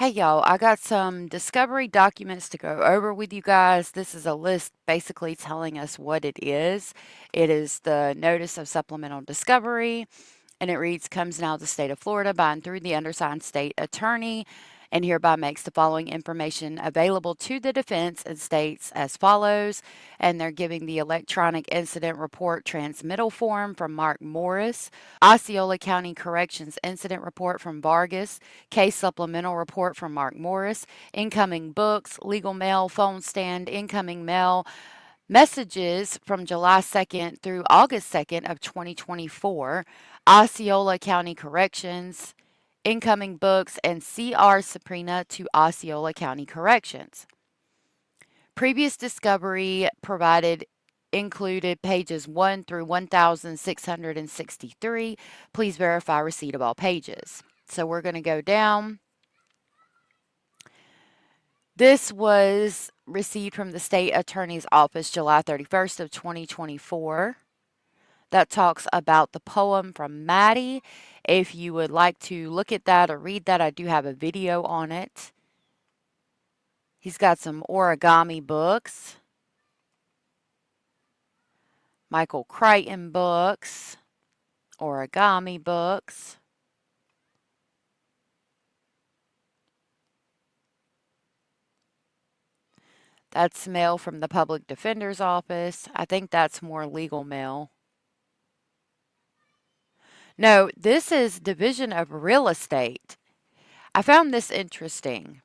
Hey y'all, I got some discovery documents to go over with you guys. This is a list basically telling us what it is. It is the Notice of Supplemental Discovery, and it reads, comes now to the state of Florida by and through the undersigned state attorney, and hereby makes the following information available to the defense and states as follows. And they're giving the electronic incident report transmittal form from Mark Morris, Osceola County Corrections incident report from Vargas, case supplemental report from Mark Morris, incoming books, legal mail, phone stand, incoming mail, messages from July 2nd through August 2nd of 2024, Osceola County Corrections, incoming books, and CR subpoena to Osceola County Corrections. Previous discovery provided included pages 1 through 1663. Please verify receipt of all pages. So we're going to go down. This was received from the state attorney's office July 31st of 2024. That talks about the poem from Maddie. If you would like to look at that or read that, I do have a video on it. He's got some origami books, Michael Crichton books, origami books. That's mail from the public defender's office. I think that's more legal mail. No, this is Division of Real Estate. I found this interesting.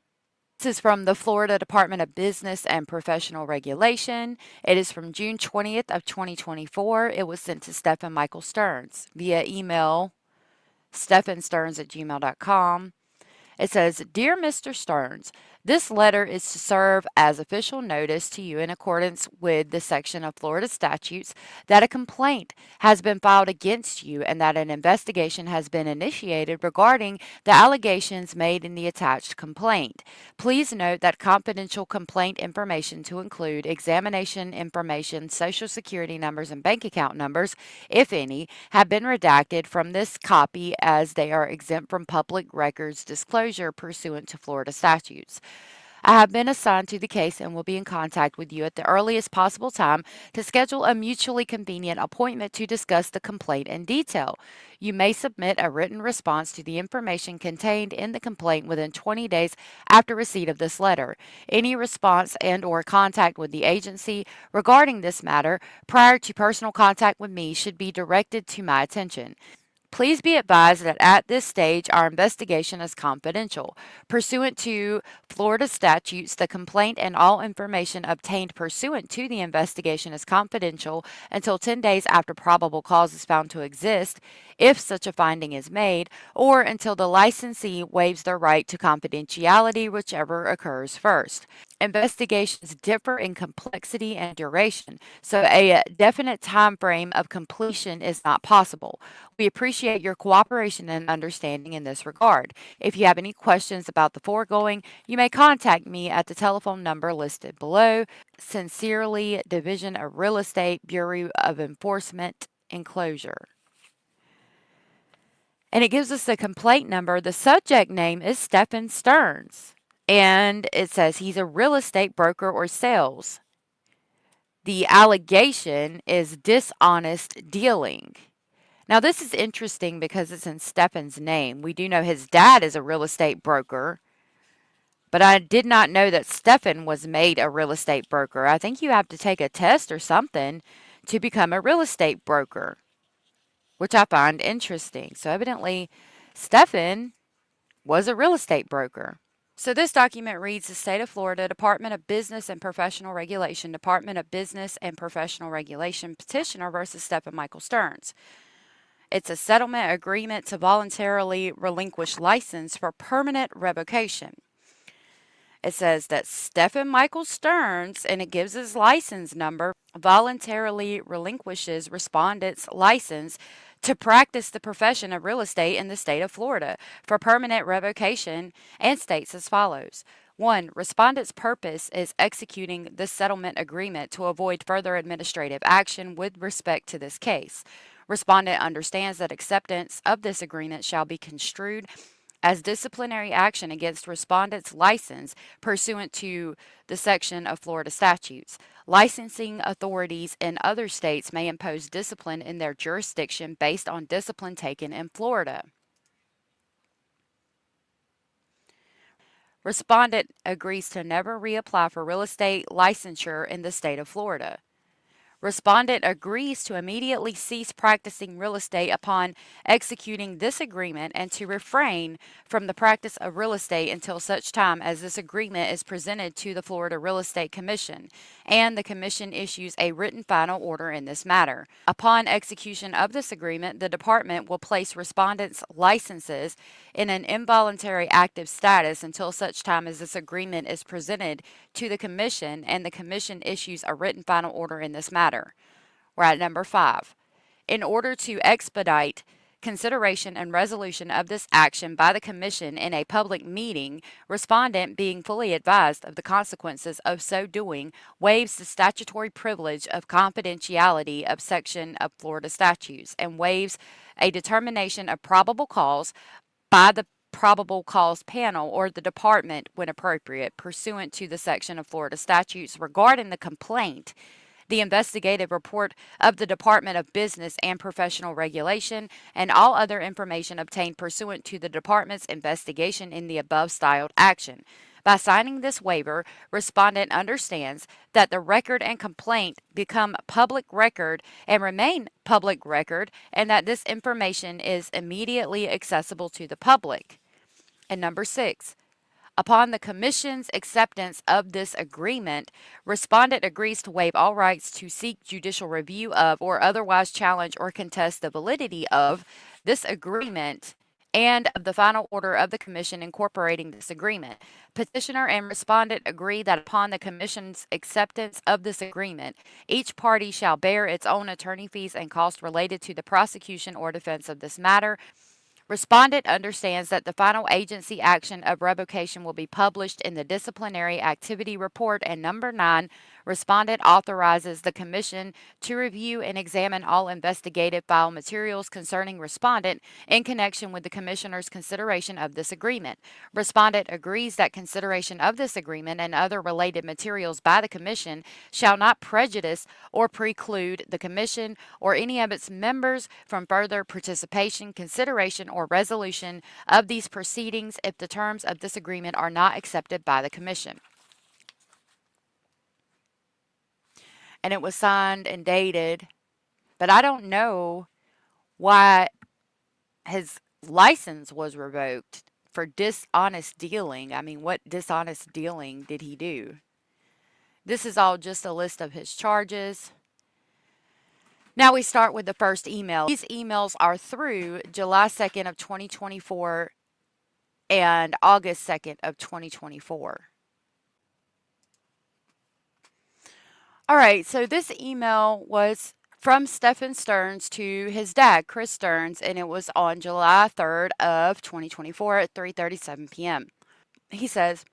This is from the Florida Department of Business and Professional Regulation. It is from June 20th of 2024. It was sent to Stephan Michael Stearns via email, stephanstearns@gmail.com. It says, Dear Mr. Stearns, this letter is to serve as official notice to you in accordance with the section of Florida statutes that a complaint has been filed against you and that an investigation has been initiated regarding the allegations made in the attached complaint. Please note that confidential complaint information to include examination information, social security numbers, and bank account numbers, if any, have been redacted from this copy as they are exempt from public records disclosure pursuant to Florida statutes. I have been assigned to the case and will be in contact with you at the earliest possible time to schedule a mutually convenient appointment to discuss the complaint in detail. You may submit a written response to the information contained in the complaint within 20 days after receipt of this letter. Any response and or contact with the agency regarding this matter prior to personal contact with me should be directed to my attention. Please be advised that at this stage our investigation is confidential. Pursuant to Florida statutes, the complaint and all information obtained pursuant to the investigation is confidential until 10 days after probable cause is found to exist, if such a finding is made, or until the licensee waives their right to confidentiality, whichever occurs first. Investigations differ in complexity and duration, so a definite time frame of completion is not possible. We appreciate your cooperation and understanding in this regard. If you have any questions about the foregoing, you may contact me at the telephone number listed below. Sincerely, Division of Real Estate, Bureau of Enforcement, Enclosure. And it gives us the complaint number. The subject name is Stephan Stearns. And it says he's a real estate broker or sales. The allegation is dishonest dealing. Now, this is interesting because it's in Stephan's name. We do know his dad is a real estate broker, but I did not know that Stephan was made a real estate broker. I think you have to take a test or something to become a real estate broker, which I find interesting. So, evidently, Stephan was a real estate broker. So this document reads the State of Florida Department of Business and Professional Regulation, Department of Business and Professional Regulation, petitioner versus Stephan Michael Stearns. It's a settlement agreement to voluntarily relinquish license for permanent revocation. It says that Stephan Michael Stearns, and it gives his license number, voluntarily relinquishes respondent's license to practice the profession of real estate in the state of Florida for permanent revocation, and states as follows. 1. Respondent's purpose is executing this settlement agreement to avoid further administrative action with respect to this case. Respondent understands that acceptance of this agreement shall be construed as disciplinary action against respondent's license pursuant to the section of Florida statutes. Licensing authorities in other states may impose discipline in their jurisdiction based on discipline taken in Florida. Respondent agrees to never reapply for real estate licensure in the state of Florida. Respondent agrees to immediately cease practicing real estate upon executing this agreement and to refrain from the practice of real estate until such time as this agreement is presented to the Florida Real Estate Commission and the Commission issues a written final order in this matter. Upon execution of this agreement, the Department will place respondents' licenses in an involuntary active status until such time as this agreement is presented to the Commission and the Commission issues a written final order in this matter. We're at number 5. In order to expedite consideration and resolution of this action by the Commission in a public meeting, respondent, being fully advised of the consequences of so doing, waives the statutory privilege of confidentiality of section of Florida statutes and waives a determination of probable cause by the probable cause panel or the department when appropriate, pursuant to the section of Florida statutes regarding the complaint, the investigative report of the Department of Business and Professional Regulation, and all other information obtained pursuant to the Department's investigation in the above styled action. By signing this waiver, respondent understands that the record and complaint become public record and remain public record, and that this information is immediately accessible to the public. And number 6, upon the Commission's acceptance of this agreement, respondent agrees to waive all rights to seek judicial review of or otherwise challenge or contest the validity of this agreement and of the final order of the Commission incorporating this agreement. Petitioner and respondent agree that upon the Commission's acceptance of this agreement, each party shall bear its own attorney fees and costs related to the prosecution or defense of this matter. Respondent understands that the final agency action of revocation will be published in the disciplinary activity report. And number 9, respondent authorizes the Commission to review and examine all investigative file materials concerning respondent in connection with the Commissioner's consideration of this agreement. Respondent agrees that consideration of this agreement and other related materials by the Commission shall not prejudice or preclude the Commission or any of its members from further participation, consideration, or resolution of these proceedings if the terms of this agreement are not accepted by the Commission. And it was signed and dated, but I don't know why his license was revoked for dishonest dealing. I mean, what dishonest dealing did he do? This is all just a list of his charges. Now we start with the first email. These emails are through July 2nd of 2024 and August 2nd of 2024. All right, so this email was from Stephans Stearns to his dad, Chris Stearns, and it was on July 3rd of 2024 at 3:37 p.m. He says,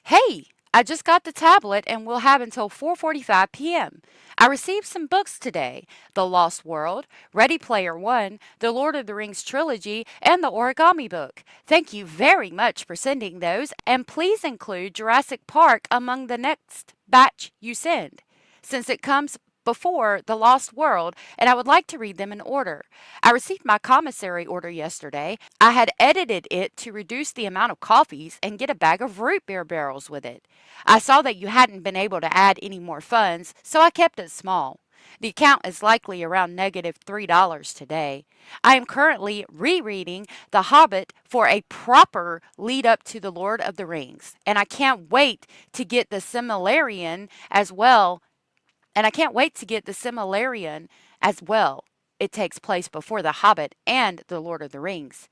"Hey, I just got the tablet and we'll have until 4:45 p.m. I received some books today: The Lost World, Ready Player One, The Lord of the Rings trilogy, and the Origami book. Thank you very much for sending those, and please include Jurassic Park among the next batch you send, since it comes before The Lost World, and I would like to read them in order. I received my commissary order yesterday. I had edited it to reduce the amount of coffees and get a bag of root beer barrels with it. I saw that you hadn't been able to add any more funds, so I kept it small. The account is likely around negative $3 today. I am currently rereading The Hobbit for a proper lead up to The Lord of the Rings, and I can't wait to get the Silmarillion as well. It takes place before The Hobbit and The Lord of the Rings.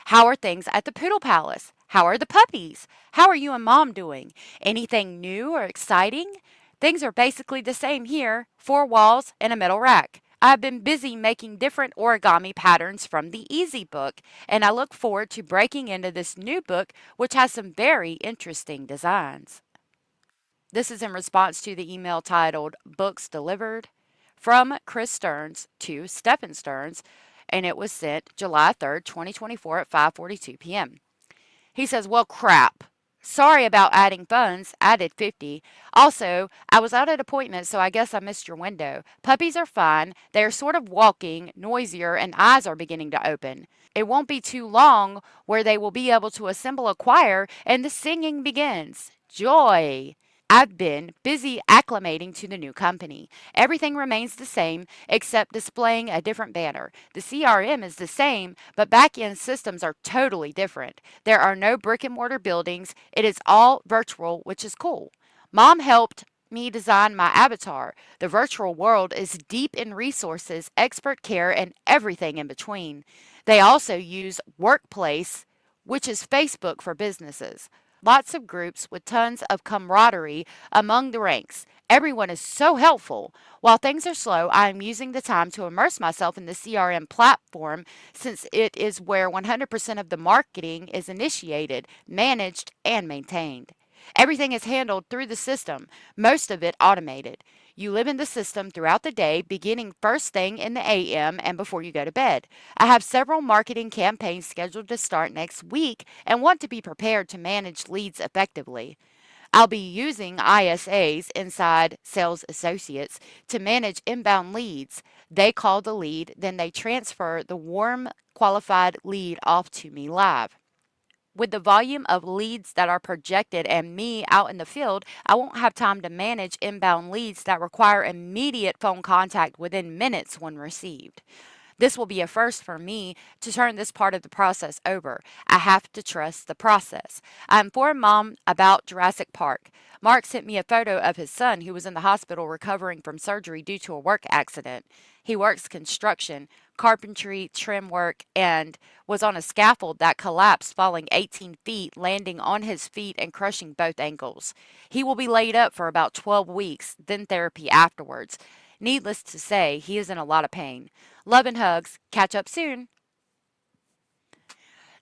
How are things at the Poodle Palace? How are the puppies? How are you and Mom doing? Anything new or exciting? Things are basically the same here: 4 walls and a metal rack. I've been busy making different origami patterns from the Easy book, and I look forward to breaking into this new book, which has some very interesting designs." This is in response to the email titled "Books Delivered" from Chris Stearns to Stephans Stearns, and it was sent July 3rd, 2024 at 5:42 p.m. He says, well, crap. Sorry about adding funds. Added 50. Also, I was out at appointment, so I guess I missed your window. Puppies are fine. They are sort of walking, noisier, and eyes are beginning to open. It won't be too long where they will be able to assemble a choir and the singing begins. Joy! I've been busy acclimating to the new company. Everything remains the same except displaying a different banner. The CRM is the same, but back end systems are totally different. There are no brick and mortar buildings. It is all virtual, which is cool. Mom helped me design my avatar. The virtual world is deep in resources, expert care, and everything in between. They also use Workplace, which is Facebook for businesses. Lots of groups with tons of camaraderie among the ranks. Everyone is so helpful. While things are slow, I am using the time to immerse myself in the CRM platform since it is where 100% of the marketing is initiated, managed, and maintained. Everything is handled through the system, most of it automated. You live in the system throughout the day, beginning first thing in the AM and before you go to bed. I have several marketing campaigns scheduled to start next week and want to be prepared to manage leads effectively. I'll be using ISAs inside sales associates to manage inbound leads. They call the lead, then they transfer the warm, qualified lead off to me live. With the volume of leads that are projected and me out in the field, I won't have time to manage inbound leads that require immediate phone contact within minutes when received. This will be a first for me to turn this part of the process over. I have to trust the process. I informed Mom about Jurassic Park. Mark sent me a photo of his son who was in the hospital recovering from surgery due to a work accident. He works construction, carpentry, trim work, and was on a scaffold that collapsed, falling 18 feet, landing on his feet and crushing both ankles. He will be laid up for about 12 weeks, then therapy afterwards. Needless to say, he is in a lot of pain. Love and hugs. Catch up soon.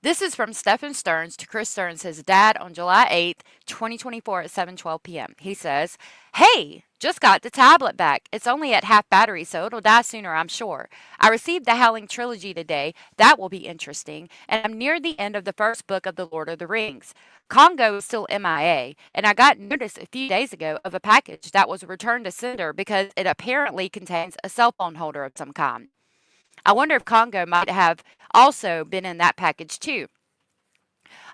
This is from Stephen Stearns to Chris Stearns, his dad, on July 8th, 2024 at 7:12 p.m. He says, "Hey, just got the tablet back. It's only at half battery, so it'll die sooner, I'm sure. I received the Howling Trilogy today. That will be interesting. And I'm near the end of the first book of The Lord of the Rings. Congo is still MIA, and I got notice a few days ago of a package that was returned to sender because it apparently contains a cell phone holder of some kind. I wonder if Congo might have also been in that package too.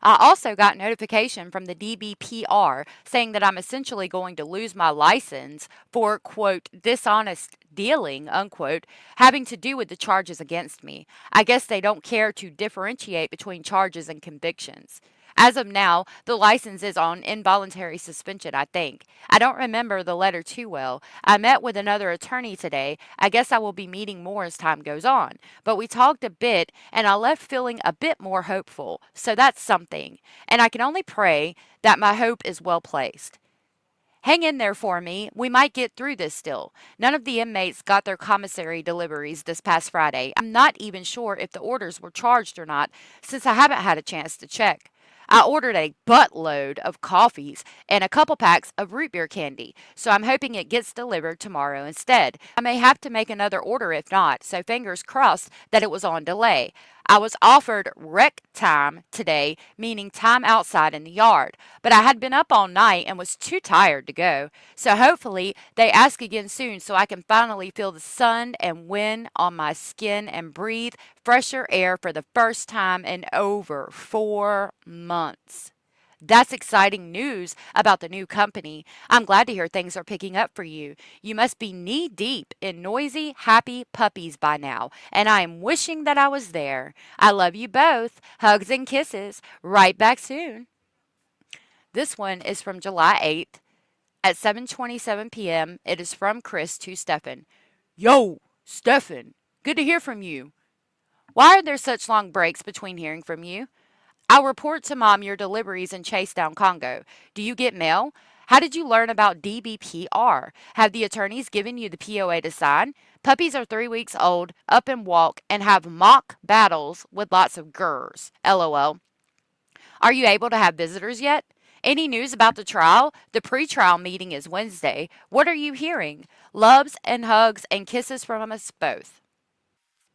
I also got notification from the DBPR saying that I'm essentially going to lose my license for, quote, dishonest dealing, unquote, having to do with the charges against me. I guess they don't care to differentiate between charges and convictions. As of now, the license is on involuntary suspension, I think. I don't remember the letter too well. I met with another attorney today. I guess I will be meeting more as time goes on. But we talked a bit, and I left feeling a bit more hopeful. So that's something. And I can only pray that my hope is well placed. Hang in there for me. We might get through this still. None of the inmates got their commissary deliveries this past Friday. I'm not even sure if the orders were charged or not, since I haven't had a chance to check. I ordered a buttload of coffees and a couple packs of root beer candy, so I'm hoping it gets delivered tomorrow instead. I may have to make another order if not, so fingers crossed that it was on delay. I was offered rec time today, meaning time outside in the yard, but I had been up all night and was too tired to go. So hopefully they ask again soon so I can finally feel the sun and wind on my skin and breathe fresher air for the first time in over 4 months. That's exciting news about the new company. I'm glad to hear things are picking up for you. You must be knee deep in noisy, happy puppies by now, and I am wishing that I was there. I love you both. Hugs and kisses. Right back soon." This one is from July 8th at 7:27 p.m. It is from Chris to Stephan. Yo, Stephan, good to hear from you. Why are there such long breaks between hearing from you? I'll report to Mom your deliveries in Chasetown, Congo. Do you get mail? How did you learn about DBPR? Have the attorneys given you the POA to sign? Puppies are 3 weeks old, up and walk, and have mock battles with lots of gurrs. LOL. Are you able to have visitors yet? Any news about the trial? The pre-trial meeting is Wednesday. What are you hearing? Loves and hugs and kisses from us both.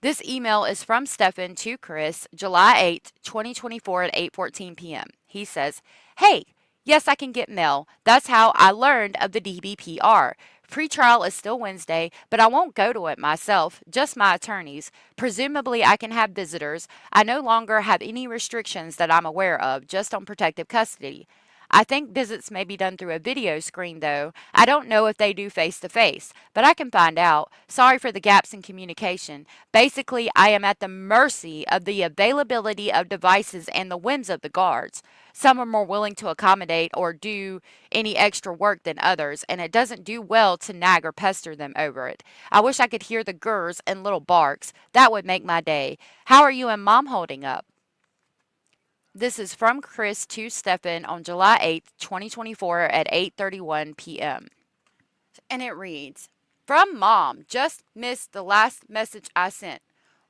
This email is from Stephan to Chris, July 8th, 2024 at 8:14 p.m. He says, "Hey, yes, I can get mail. That's how I learned of the DBPR. Pretrial is still Wednesday, but I won't go to it myself, just my attorneys. Presumably, I can have visitors. I no longer have any restrictions that I'm aware of, just on protective custody. I think visits may be done through a video screen, though. I don't know if they do face to face, but I can find out. Sorry for the gaps in communication. Basically, I am at the mercy of the availability of devices and the whims of the guards. Some are more willing to accommodate or do any extra work than others, and it doesn't do well to nag or pester them over it. I wish I could hear the gurrs and little barks. That would make my day. How are you and Mom holding up?" This is from Chris to Stephan on July 8th, 2024 at 8:31 p.m. And it reads, "From Mom, just missed the last message I sent.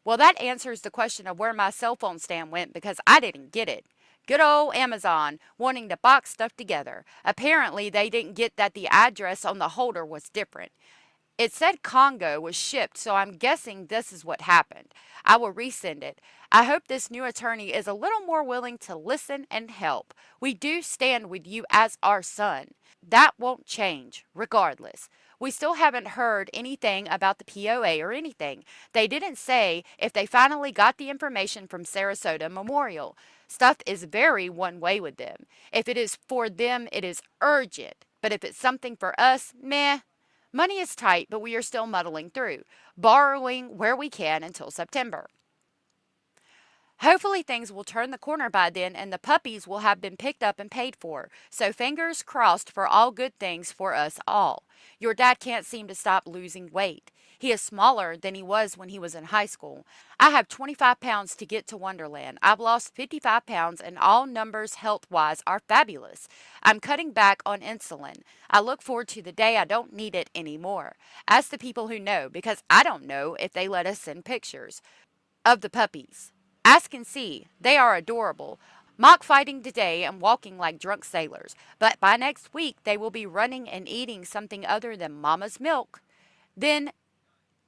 Well, that answers the question of where my cell phone stand went because I didn't get it. Good old Amazon wanting to box stuff together. Apparently, they didn't get that the address on the holder was different. It said Congo was shipped, so I'm guessing this is what happened. I will resend it. I hope this new attorney is a little more willing to listen and help. We do stand with you as our son. That won't change, regardless. We still haven't heard anything about the POA or anything. They didn't say if they finally got the information from Sarasota Memorial. Stuff is very one way with them. If it is for them, it is urgent. But if it's something for us, meh. Money is tight, but we are still muddling through, borrowing where we can until September. Hopefully, things will turn the corner by then and the puppies will have been picked up and paid for. So, fingers crossed for all good things for us all. Your dad can't seem to stop losing weight. He is smaller than he was when he was in high school. I have 25 pounds to get to Wonderland. I've lost 55 pounds, and all numbers health wise are fabulous. I'm cutting back on insulin. I look forward to the day I don't need it anymore. Ask the people who know, because I don't know if they let us send pictures of the puppies. Ask and see. They are adorable. Mock fighting today and walking like drunk sailors, but by next week they will be running and eating something other than mama's milk. Then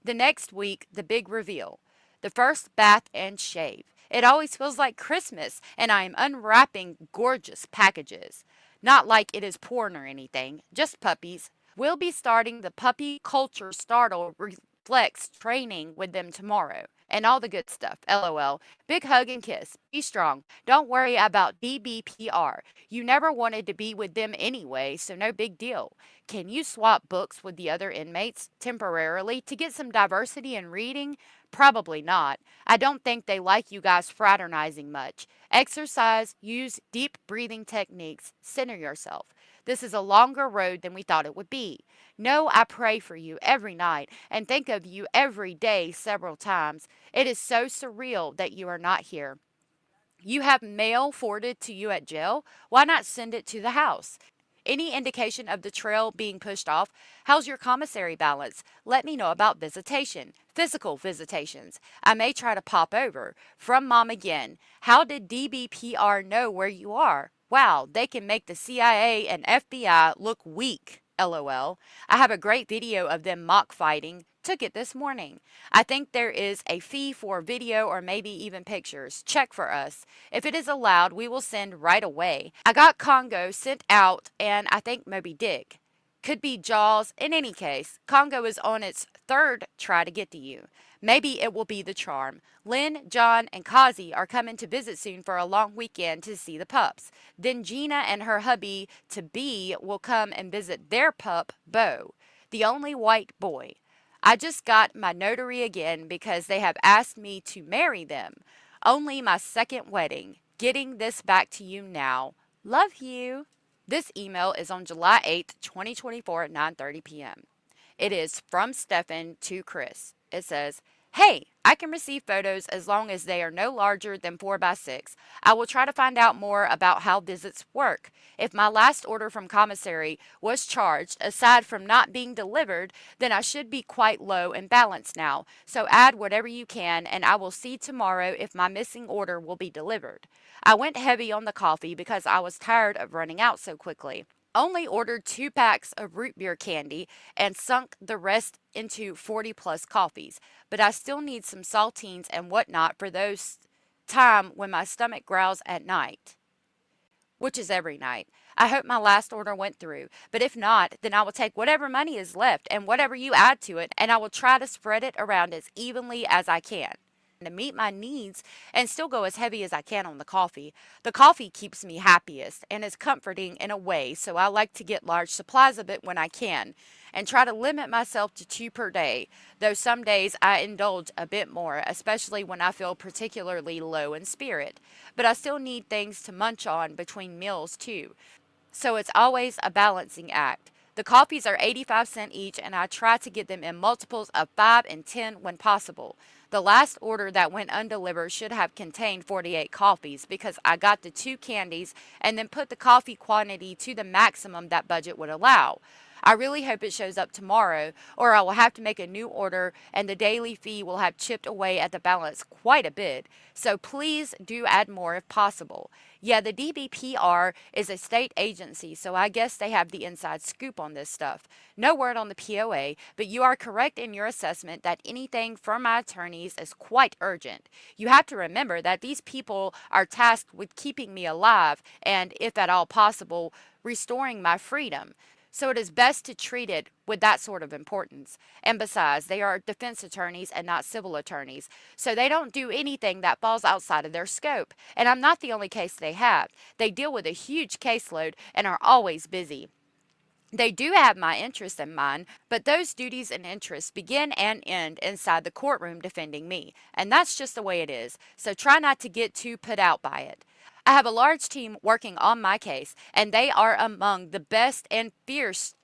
the next week, the big reveal. The first bath and shave. It always feels like Christmas, and I am unwrapping gorgeous packages. Not like it is porn or anything, just puppies. We'll be starting the puppy culture startle reflex training with them tomorrow. And all the good stuff. LOL. Big hug and kiss. Be strong. Don't worry about DBPR. You never wanted to be with them anyway, so no big deal. Can you swap books with the other inmates temporarily to get some diversity in reading? Probably not. I don't think they like you guys fraternizing much. Exercise, use deep breathing techniques, center yourself. This is a longer road than we thought it would be. Know I pray for you every night and think of you every day several times. It is so surreal that you are not here. You have mail forwarded to you at jail? Why not send it to the house? Any indication of the trail being pushed off? How's your commissary balance? Let me know about visitation, physical visitations. I may try to pop over. From Mom again. How did DBPR know where you are? Wow, they can make the CIA and FBI look weak. LOL. I have a great video of them mock fighting. Took it this morning. I think there is a fee for video or maybe even pictures. Check for us. If it is allowed, we will send right away. I got Congo sent out and I think Moby Dick. Could be Jaws. In any case, Congo is on its third try to get to you. Maybe it will be the charm. Lynn, John, and Kazi are coming to visit soon for a long weekend to see the pups. Then Gina and her hubby to be will come and visit their pup, Bo, the only white boy. I just got my notary again because they have asked me to marry them. Only my second wedding. Getting this back to you now. Love you. This email is on July 8th, 2024 at 9:30 p.m. It is from Stephan to Chris. It says, "Hey, I can receive photos as long as they are no larger than 4 by 6. I will try to find out more about how visits work. If my last order from commissary was charged, aside from not being delivered, then I should be quite low in balance now. So add whatever you can, and I will see tomorrow if my missing order will be delivered. I went heavy on the coffee because I was tired of running out so quickly. Only ordered 2 packs of root beer candy and sunk the rest into 40 plus coffees, but I still need some saltines and whatnot for those time when my stomach growls at night, which is every night. I hope my last order went through, but if not, then I will take whatever money is left and whatever you add to it, and I will try to spread it around as evenly as I can to meet my needs and still go as heavy as I can on the coffee. The coffee keeps me happiest and is comforting in a way, so I like to get large supplies of it when I can and try to limit myself to 2 per day, though some days I indulge a bit more, especially when I feel particularly low in spirit. But I still need things to munch on between meals too. So it's always a balancing act. The coffees are 85 cents each, and I try to get them in multiples of 5 and 10 when possible. The last order that went undelivered should have contained 48 coffees because I got the 2 candies and then put the coffee quantity to the maximum that budget would allow. I really hope it shows up tomorrow, or I will have to make a new order and the daily fee will have chipped away at the balance quite a bit. So please do add more if possible. Yeah, the DBPR is a state agency, so I guess they have the inside scoop on this stuff. No word on the POA, but you are correct in your assessment that anything from my attorneys is quite urgent. You have to remember that these people are tasked with keeping me alive and, if at all possible, restoring my freedom. So it is best to treat it with that sort of importance. And besides, they are defense attorneys and not civil attorneys, so they don't do anything that falls outside of their scope. And I'm not the only case they have. They deal with a huge caseload and are always busy. They do have my interests in mind, but those duties and interests begin and end inside the courtroom defending me. And that's just the way it is. So try not to get too put out by it. I have a large team working on my case, and they are among the best and fiercest,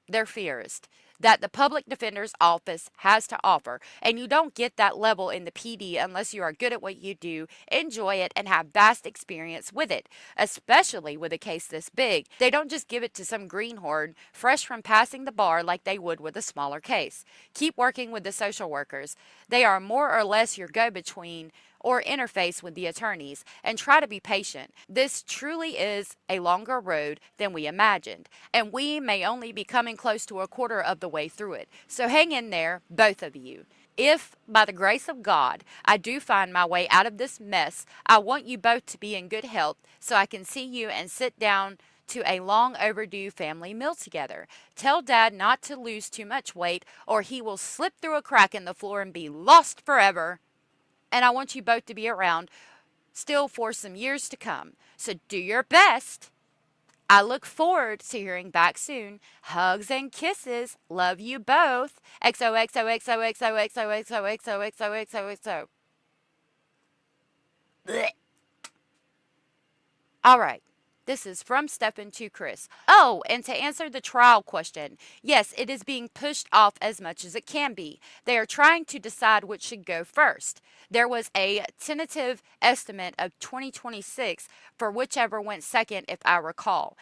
they're fiercest that the public defender's office has to offer. And you don't get that level in the PD unless you are good at what you do, enjoy it, and have vast experience with it, especially with a case this big. They don't just give it to some greenhorn fresh from passing the bar like they would with a smaller case. Keep working with the social workers. They are more or less your go-between or interface with the attorneys, and try to be patient. This truly is a longer road than we imagined, and we may only be coming close to a quarter of the way through it. So hang in there, both of you. If, by the grace of God, I do find my way out of this mess, I want you both to be in good health so I can see you and sit down to a long overdue family meal together. Tell Dad not to lose too much weight or he will slip through a crack in the floor and be lost forever. And I want you both to be around still for some years to come. So do your best. I look forward to hearing back soon. Hugs and kisses. Love you both. XOXOXOXOXOXOXOXOXOXOXOXO. All right. This is from Stephan to Chris. Oh, and to answer the trial question, yes, it is being pushed off as much as it can be. They are trying to decide which should go first. There was a tentative estimate of 2026 for whichever went second, if I recall.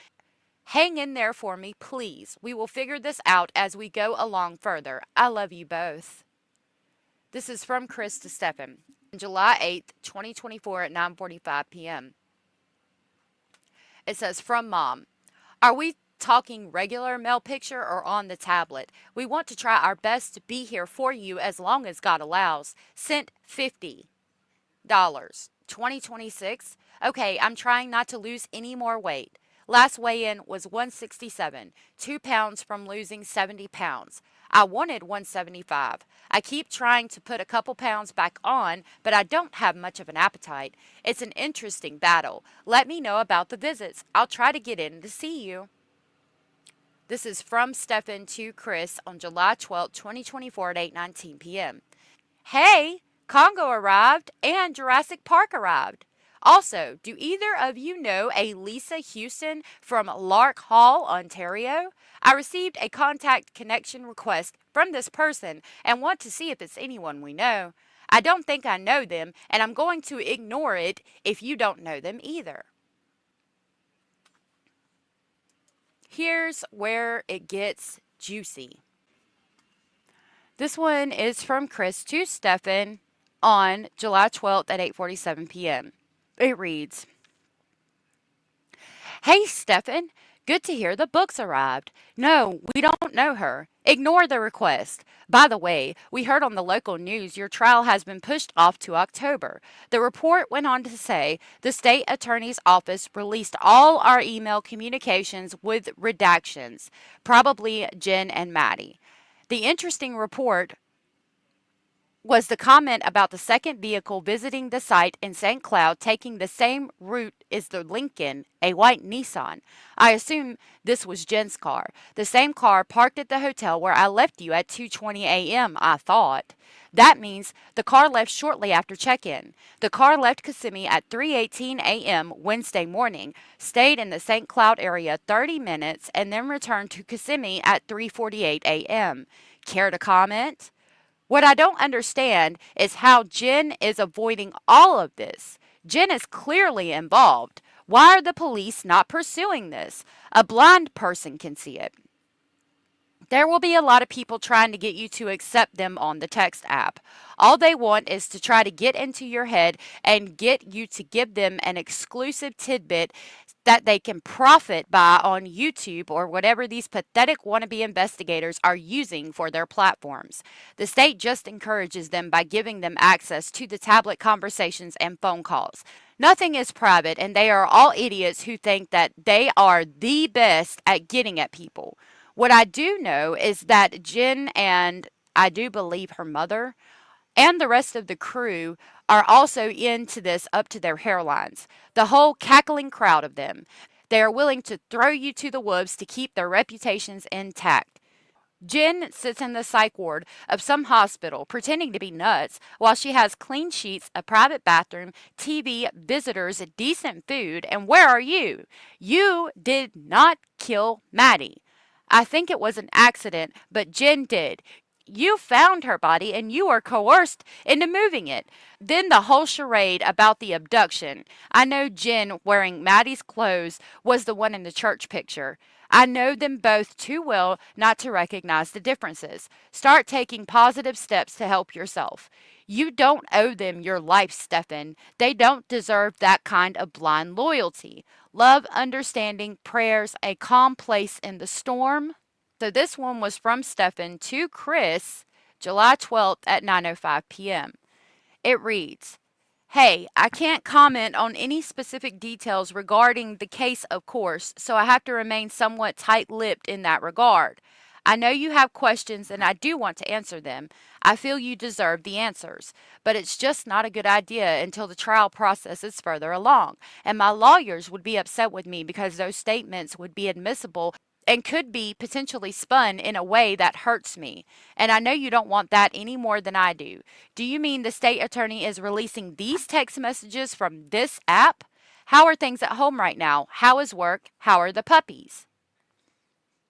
Hang in there for me, please. We will figure this out as we go along further. I love you both. This is from Chris to Stephan. July 8th, 2024 at 9:45 p.m. It says, from Mom. Are we talking regular mail picture or on the tablet? We want to try our best to be here for you as long as God allows. Sent $50. 2026? Okay, I'm trying not to lose any more weight. Last weigh-in was 167, 2 pounds from losing 70 pounds. I wanted 175. I keep trying to put a couple pounds back on, but I don't have much of an appetite. It's an interesting battle. Let me know about the visits. I'll try to get in to see you. This is from Stephan to Chris on July 12, 2024 at 8:19 p.m. Hey, Congo arrived and Jurassic Park arrived. Also, do either of you know a Lisa Huston from Lark Hall, Ontario? I received a contact connection request from this person and want to see if it's anyone we know. I don't think I know them, and I'm going to ignore it if you don't know them either. Here's where it gets juicy. This one is from Chris to Stephan on July 12th at 8:47 p.m. It reads, Hey, Stephan. Good to hear the books arrived. No, we don't know her. Ignore the request. By the way, we heard on the local news your trial has been pushed off to October. The report went on to say the state attorney's office released all our email communications with redactions, probably Jen and Maddie. The interesting report was the comment about the second vehicle visiting the site in St. Cloud taking the same route as the Lincoln, a white Nissan. I assume this was Jen's car. The same car parked at the hotel where I left you at 2:20 a.m., I thought. That means the car left shortly after check-in. The car left Kissimmee at 3:18 a.m. Wednesday morning, stayed in the St. Cloud area 30 minutes, and then returned to Kissimmee at 3:48 a.m. Care to comment? What I don't understand is how Jen is avoiding all of this. Jen is clearly involved. Why are the police not pursuing this? A blind person can see it. There will be a lot of people trying to get you to accept them on the text app. All they want is to try to get into your head and get you to give them an exclusive tidbit that they can profit by on YouTube or whatever these pathetic wannabe investigators are using for their platforms. The state just encourages them by giving them access to the tablet conversations and phone calls. Nothing is private, and they are all idiots who think that they are the best at getting at people. What I do know is that Jen and I do believe her mother and the rest of the crew are also into this up to their hairlines. The whole cackling crowd of them. They are willing to throw you to the wolves to keep their reputations intact. Jen sits in the psych ward of some hospital pretending to be nuts while she has clean sheets, a private bathroom, TV, visitors, decent food, and where are you? You did not kill Maddie. I think it was an accident, but Jen did. You found her body and you were coerced into moving it. Then the whole charade about the abduction. I know Jen wearing Maddie's clothes was the one in the church picture. I know them both too well not to recognize the differences. Start taking positive steps to help yourself. You don't owe them your life, Stephan. They don't deserve that kind of blind loyalty. Love, understanding, prayers, a calm place in the storm. So this one was from Stephan to Chris, July 12th at 9:05 p.m. It reads, Hey, I can't comment on any specific details regarding the case, of course, so I have to remain somewhat tight lipped in that regard. I know you have questions and I do want to answer them. I feel you deserve the answers, but it's just not a good idea until the trial process is further along. And my lawyers would be upset with me because those statements would be admissible and could be potentially spun in a way that hurts me. And I know you don't want that any more than I do. Do you mean the state attorney is releasing these text messages from this app? How are things at home right now? How is work? How are the puppies?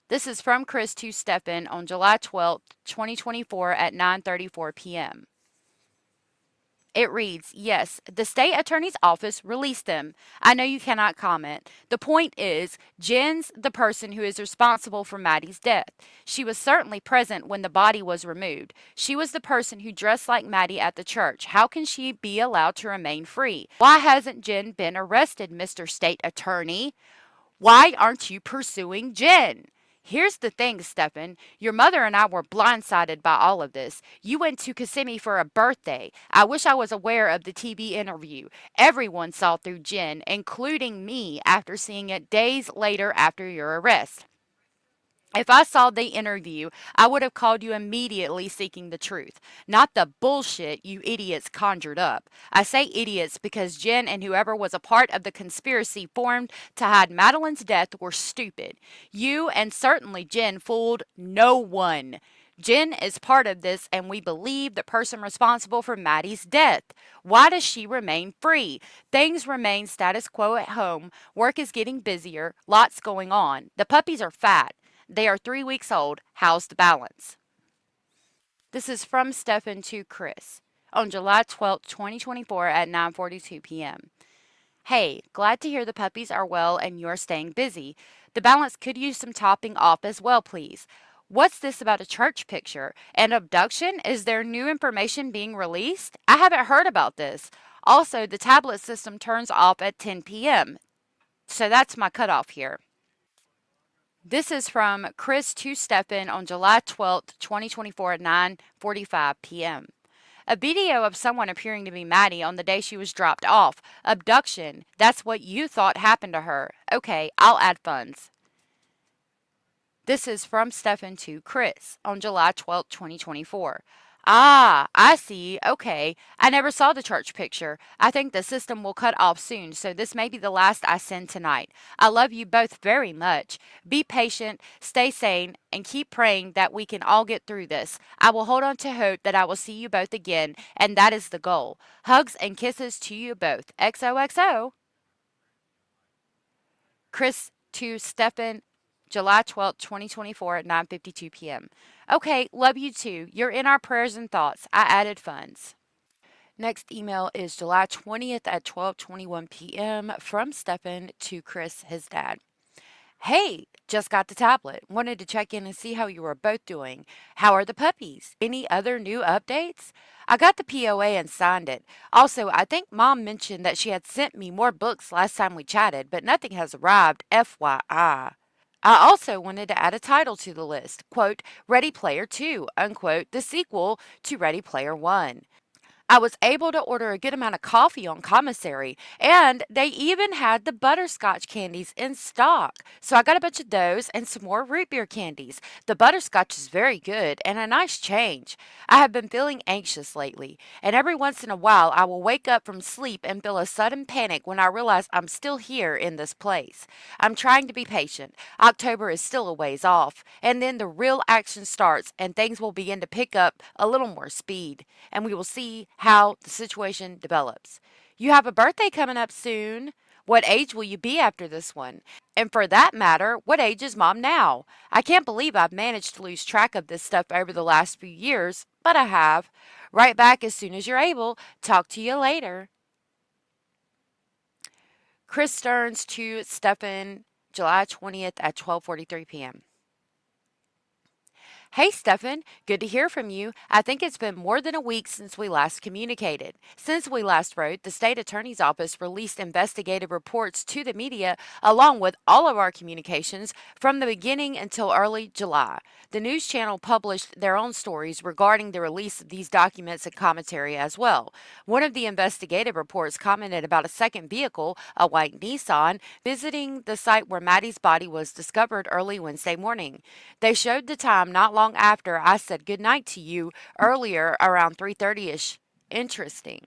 This is from Chris to Stephan on July 12th, 2024 at 9:34 p.m. It reads, Yes, the state attorney's office released them. I know you cannot comment. The point is, Jen's the person who is responsible for Maddie's death. She was certainly present when the body was removed. She was the person who dressed like Maddie at the church. How can she be allowed to remain free? Why hasn't Jen been arrested, Mr. State Attorney? Why aren't you pursuing Jen? Here's the thing, Stephan. Your mother and I were blindsided by all of this. You went to Kissimmee for a birthday. I wish I was aware of the TV interview. Everyone saw through Jen, including me, after seeing it days later after your arrest. If I saw the interview, I would have called you immediately seeking the truth, not the bullshit you idiots conjured up. I say idiots because Jen and whoever was a part of the conspiracy formed to hide Madeline's death were stupid. You and certainly Jen fooled no one. Jen is part of this, and we believe the person responsible for Maddie's death. Why does she remain free? Things remain status quo at home. Work is getting busier. Lots going on. The puppies are fat. They are 3 weeks old. How's the balance? This is from Stephan to Chris on July 12th, 2024 at 9:42 p.m. Hey, glad to hear the puppies are well and you're staying busy. The balance could use some topping off as well, please. What's this about a church picture? An abduction? Is there new information being released? I haven't heard about this. Also, the tablet system turns off at 10 p.m. So that's my cutoff here. This is from Chris to Stephan on July 12th, 2024 at 9:45 p.m. A video of someone appearing to be Maddie on the day she was dropped off. Abduction. That's what you thought happened to her. Okay, I'll add funds. This is from Stephan to Chris on July 12th, 2024. Ah, I see. Okay. I never saw the church picture. I think the system will cut off soon, so this may be the last I send tonight. I love you both very much. Be patient, stay sane, and keep praying that we can all get through this. I will hold on to hope that I will see you both again, and that is the goal. Hugs and kisses to you both. XOXO. Chris to Stephan, July 12th, 2024 at 9:52 p.m. Okay, love you too. You're in our prayers and thoughts. I added funds. Next email is July 20th at 12:21 p.m. from Stephan to Chris, his dad. Hey, just got the tablet. Wanted to check in and see how you were both doing. How are the puppies? Any other new updates? I got the POA and signed it. Also, I think Mom mentioned that she had sent me more books last time we chatted, but nothing has arrived, FYI. I also wanted to add a title to the list, quote, Ready Player 2, unquote, the sequel to Ready Player 1. I was able to order a good amount of coffee on commissary, and they even had the butterscotch candies in stock. So I got a bunch of those and some more root beer candies. The butterscotch is very good and a nice change. I have been feeling anxious lately, and every once in a while I will wake up from sleep and feel a sudden panic when I realize I'm still here in this place. I'm trying to be patient. October is still a ways off, and then the real action starts and things will begin to pick up a little more speed, and we will see how the situation develops. You have a birthday coming up soon. What age will you be after this one? And for that matter, what age is mom now? I can't believe I've managed to lose track of this stuff over the last few years, but I have. Right back as soon as you're able. Talk to you later. Chris Stearns to Stephan, July 20th at 12:43 p.m. Hey, Stefan, good to hear from you. I think it's been more than a week since we last communicated. Since we last wrote, the state attorney's office released investigative reports to the media along with all of our communications from the beginning until early July. The news channel published their own stories regarding the release of these documents and commentary as well. One of the investigative reports commented about a second vehicle, a white Nissan, visiting the site where Maddie's body was discovered early Wednesday morning. They showed the time not long after I said goodnight to you earlier around 3:30ish. Interesting.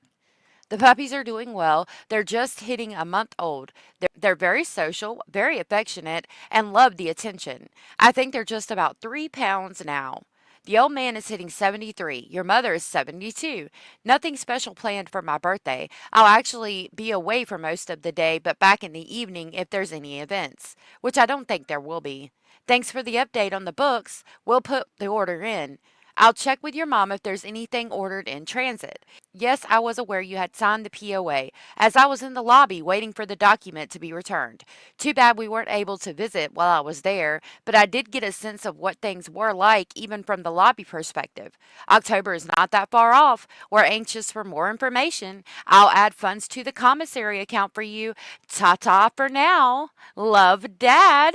The puppies are doing well. They're just hitting a month old. They're very social, very affectionate, and love the attention. I think they're just about 3 pounds now. The old man is hitting 73. Your mother is 72. Nothing special planned for my birthday. I'll actually be away for most of the day, but back in the evening if there's any events, which I don't think there will be. Thanks for the update on the books. We'll put the order in. I'll check with your mom if there's anything ordered in transit. Yes, I was aware you had signed the POA, as I was in the lobby waiting for the document to be returned. Too bad we weren't able to visit while I was there, but I did get a sense of what things were like even from the lobby perspective. October is not that far off. We're anxious for more information. I'll add funds to the commissary account for you. Ta-ta for now. Love, Dad.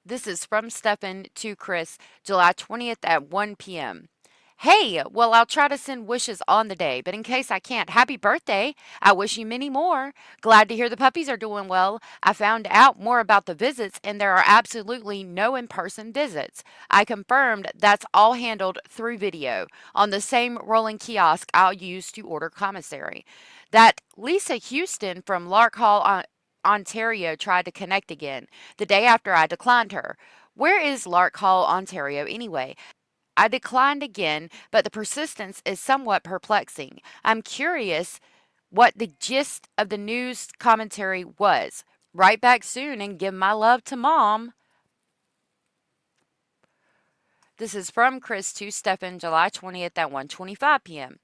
This is from Stephan to Chris, July 20th at 1 p.m. Hey, well, I'll try to send wishes on the day, but in case I can't, happy birthday. I wish you many more. Glad to hear the puppies are doing well. I found out more about the visits, and there are absolutely no in person visits. I confirmed that's all handled through video on the same rolling kiosk I'll use to order commissary. That Lisa Huston from Lark Hall, Ontario tried to connect again the day after I declined her. Where is Lark Hall, Ontario, anyway? I declined again, but the persistence is somewhat perplexing. I'm curious what the gist of the news commentary was. Write back soon and give my love to Mom. This is from Chris to Stephan, July 20th at 1:25 p.m.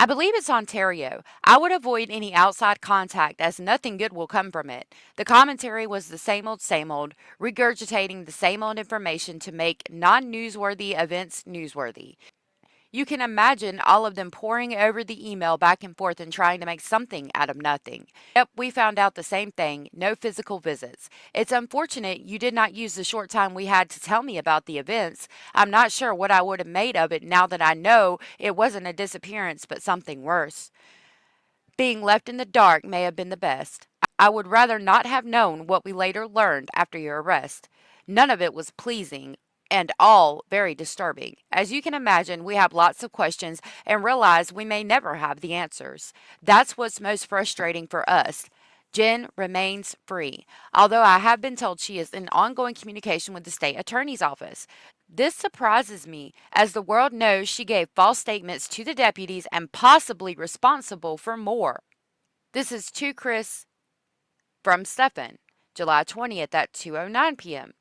I believe it's Ontario. I would avoid any outside contact as nothing good will come from it. The commentary was the same old, regurgitating the same old information to make non newsworthy events newsworthy. You can imagine all of them poring over the email back and forth and trying to make something out of nothing. Yep, we found out the same thing, no physical visits. It's unfortunate you did not use the short time we had to tell me about the events. I'm not sure what I would have made of it now that I know it wasn't a disappearance but something worse. Being left in the dark may have been the best. I would rather not have known what we later learned after your arrest. None of it was pleasing and all very disturbing. As you can imagine, we have lots of questions and realize we may never have the answers. That's what's most frustrating for us. Jen remains free, although I have been told she is in ongoing communication with the state attorney's office. This surprises me, as the world knows she gave false statements to the deputies and possibly responsible for more. This is to Chris from Stephan, July 20th at 2:09 p.m.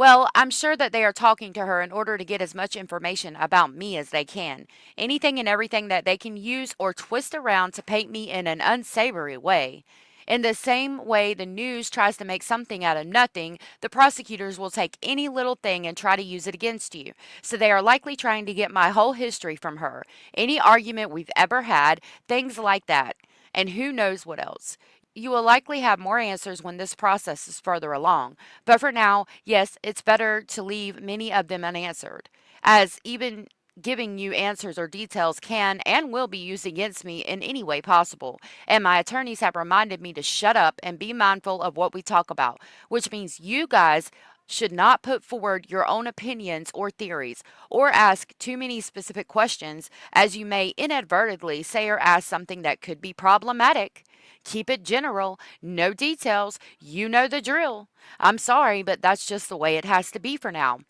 Well, I'm sure that they are talking to her in order to get as much information about me as they can. Anything and everything that they can use or twist around to paint me in an unsavory way. In the same way the news tries to make something out of nothing, the prosecutors will take any little thing and try to use it against you. So they are likely trying to get my whole history from her, any argument we've ever had, things like that, and who knows what else. You will likely have more answers when this process is further along. But for now, yes, it's better to leave many of them unanswered, as even giving you answers or details can and will be used against me in any way possible. And my attorneys have reminded me to shut up and be mindful of what we talk about, which means you guys should not put forward your own opinions or theories or ask too many specific questions, as you may inadvertently say or ask something that could be problematic. Keep it general, no details. You know the drill. I'm sorry, but that's just the way it has to be for now.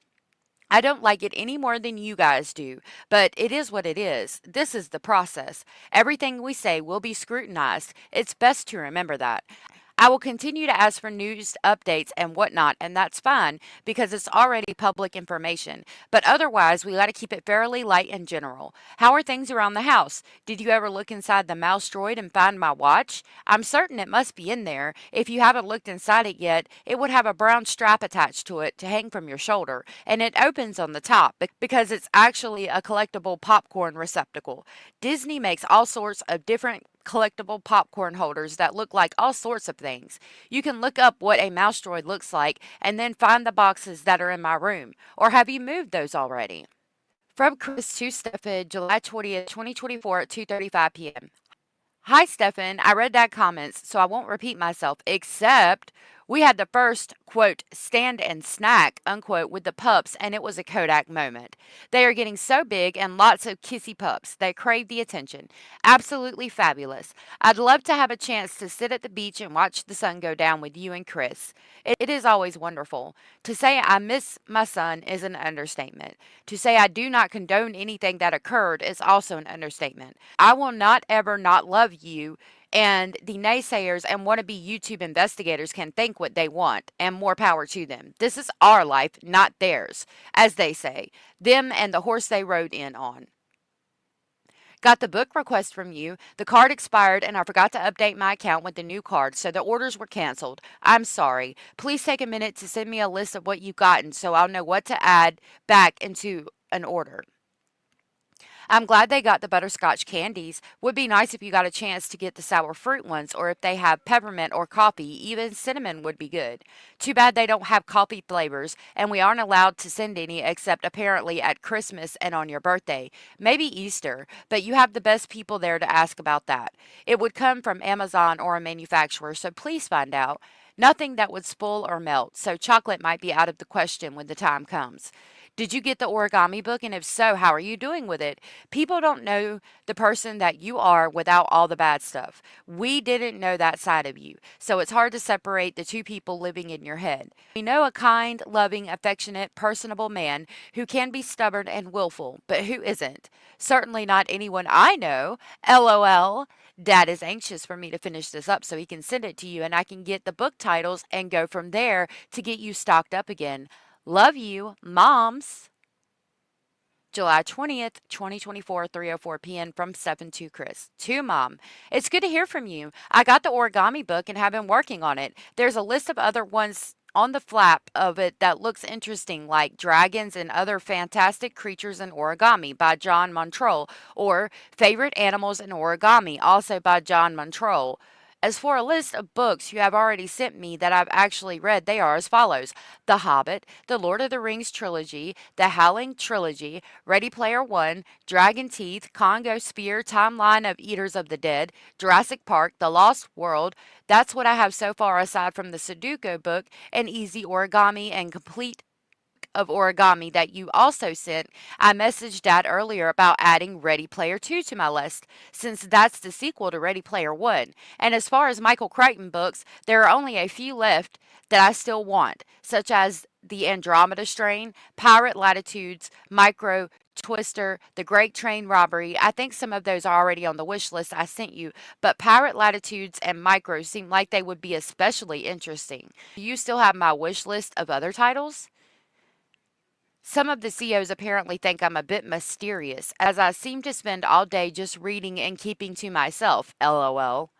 I don't like it any more than you guys do, but it is what it is. This is the process. Everything we say will be scrutinized. It's best to remember that. I will continue to ask for news updates and whatnot, and that's fine because it's already public information. But otherwise, we got to keep it fairly light and general. How are things around the house? Did you ever look inside the mouse droid and find my watch? I'm certain it must be in there. If you haven't looked inside it yet, it would have a brown strap attached to it to hang from your shoulder, and it opens on the top because it's actually a collectible popcorn receptacle. Disney makes all sorts of different collectible popcorn holders that look like all sorts of things. You can look up what a mouse droid looks like and then find the boxes that are in my room. Or have you moved those already? From Chris to Stephen, July 20th, 2024 at 2:35 p.m. Hi, Stefan. I read that comments, so I won't repeat myself, except we had the first, quote, stand and snack, unquote, with the pups, and it was a Kodak moment. They are getting so big and lots of kissy pups. They crave the attention. Absolutely fabulous. I'd love to have a chance to sit at the beach and watch the sun go down with you and Chris. It is always wonderful. To say I miss my son is an understatement. To say I do not condone anything that occurred is also an understatement. I will not ever not love you, and the naysayers and wannabe YouTube investigators can think what they want, and more power to them. This is our life, not theirs, as they say, them and the horse they rode in on. Got the book request from you. The card expired and I forgot to update my account with the new card, so the orders were canceled. I'm sorry. Please take a minute to send me a list of what you've gotten so I'll know what to add back into an order. I'm glad they got the butterscotch candies. Would be nice if you got a chance to get the sour fruit ones, or if they have peppermint or coffee. Even cinnamon would be good. Too bad they don't have coffee flavors, and we aren't allowed to send any except apparently at Christmas and on your birthday. Maybe Easter, but you have the best people there to ask about that. It would come from Amazon or a manufacturer, so please find out. Nothing that would spoil or melt, so chocolate might be out of the question when the time comes. Did you get the origami book? And if so, how are you doing with it? People don't know the person that you are without all the bad stuff. We didn't know that side of you, so it's hard to separate the two people living in your head. We know a kind, loving, affectionate, personable man who can be stubborn and willful, but who isn't. Certainly not anyone I know. LOL. Dad is anxious for me to finish this up so he can send it to you and I can get the book titles and go from there to get you stocked up again. Love you, Moms. July 20th, 2024, 3:04 p.m. from Stephen to Chris. To Mom. It's good to hear from you. I got the origami book and have been working on it. There's a list of other ones on the flap of it that looks interesting, like Dragons and Other Fantastic Creatures in Origami by John Montrol, or Favorite Animals in Origami, also by John Montrol. As for a list of books you have already sent me that I've actually read, they are as follows: The Hobbit, The Lord of the Rings Trilogy, The Howling Trilogy, Ready Player One, Dragon Teeth, Congo Sphere, Timeline of Eaters of the Dead, Jurassic Park, The Lost World. That's what I have so far, aside from the Sudoku book and Easy Origami and Complete of Origami that you also sent. I messaged Dad earlier about adding Ready Player 2 to my list, since that's the sequel to Ready Player 1. And as far as Michael Crichton books, there are only a few left that I still want, such as The Andromeda Strain, Pirate Latitudes, Micro, Twister, The Great Train Robbery. I think some of those are already on the wish list I sent you, but Pirate Latitudes and Micro seem like they would be especially interesting. Do you still have my wish list of other titles? Some of the CEOs apparently think I'm a bit mysterious, as I seem to spend all day just reading and keeping to myself. LOL.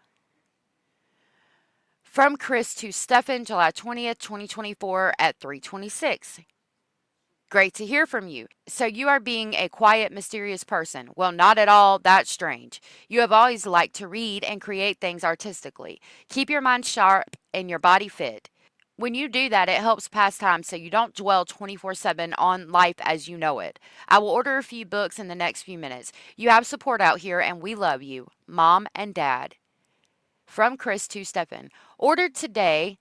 From Chris to Stefan, July 20th, 2024 at 3:26. Great to hear from you. So you are being a quiet, mysterious person. Well, not at all that strange. You have always liked to read and create things artistically. Keep your mind sharp and your body fit. When you do that, it helps pass time so you don't dwell 24/7 on life as you know it. I will order a few books in the next few minutes. You have support out here and we love you. Mom and Dad. From Chris to Stefan. Ordered today.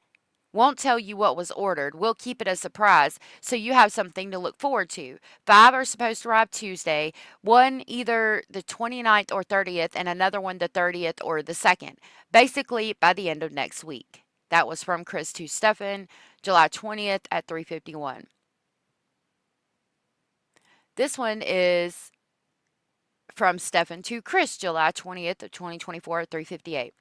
Won't tell you what was ordered. We'll keep it a surprise so you have something to look forward to. 5 are supposed to arrive Tuesday, one either the 29th or 30th, and another one the 30th or the 2nd. Basically, by the end of next week. That was from Chris to Stefan, July 20th at 3:51. This one is from Stefan to Chris, July 20th of 2024 at 3:58.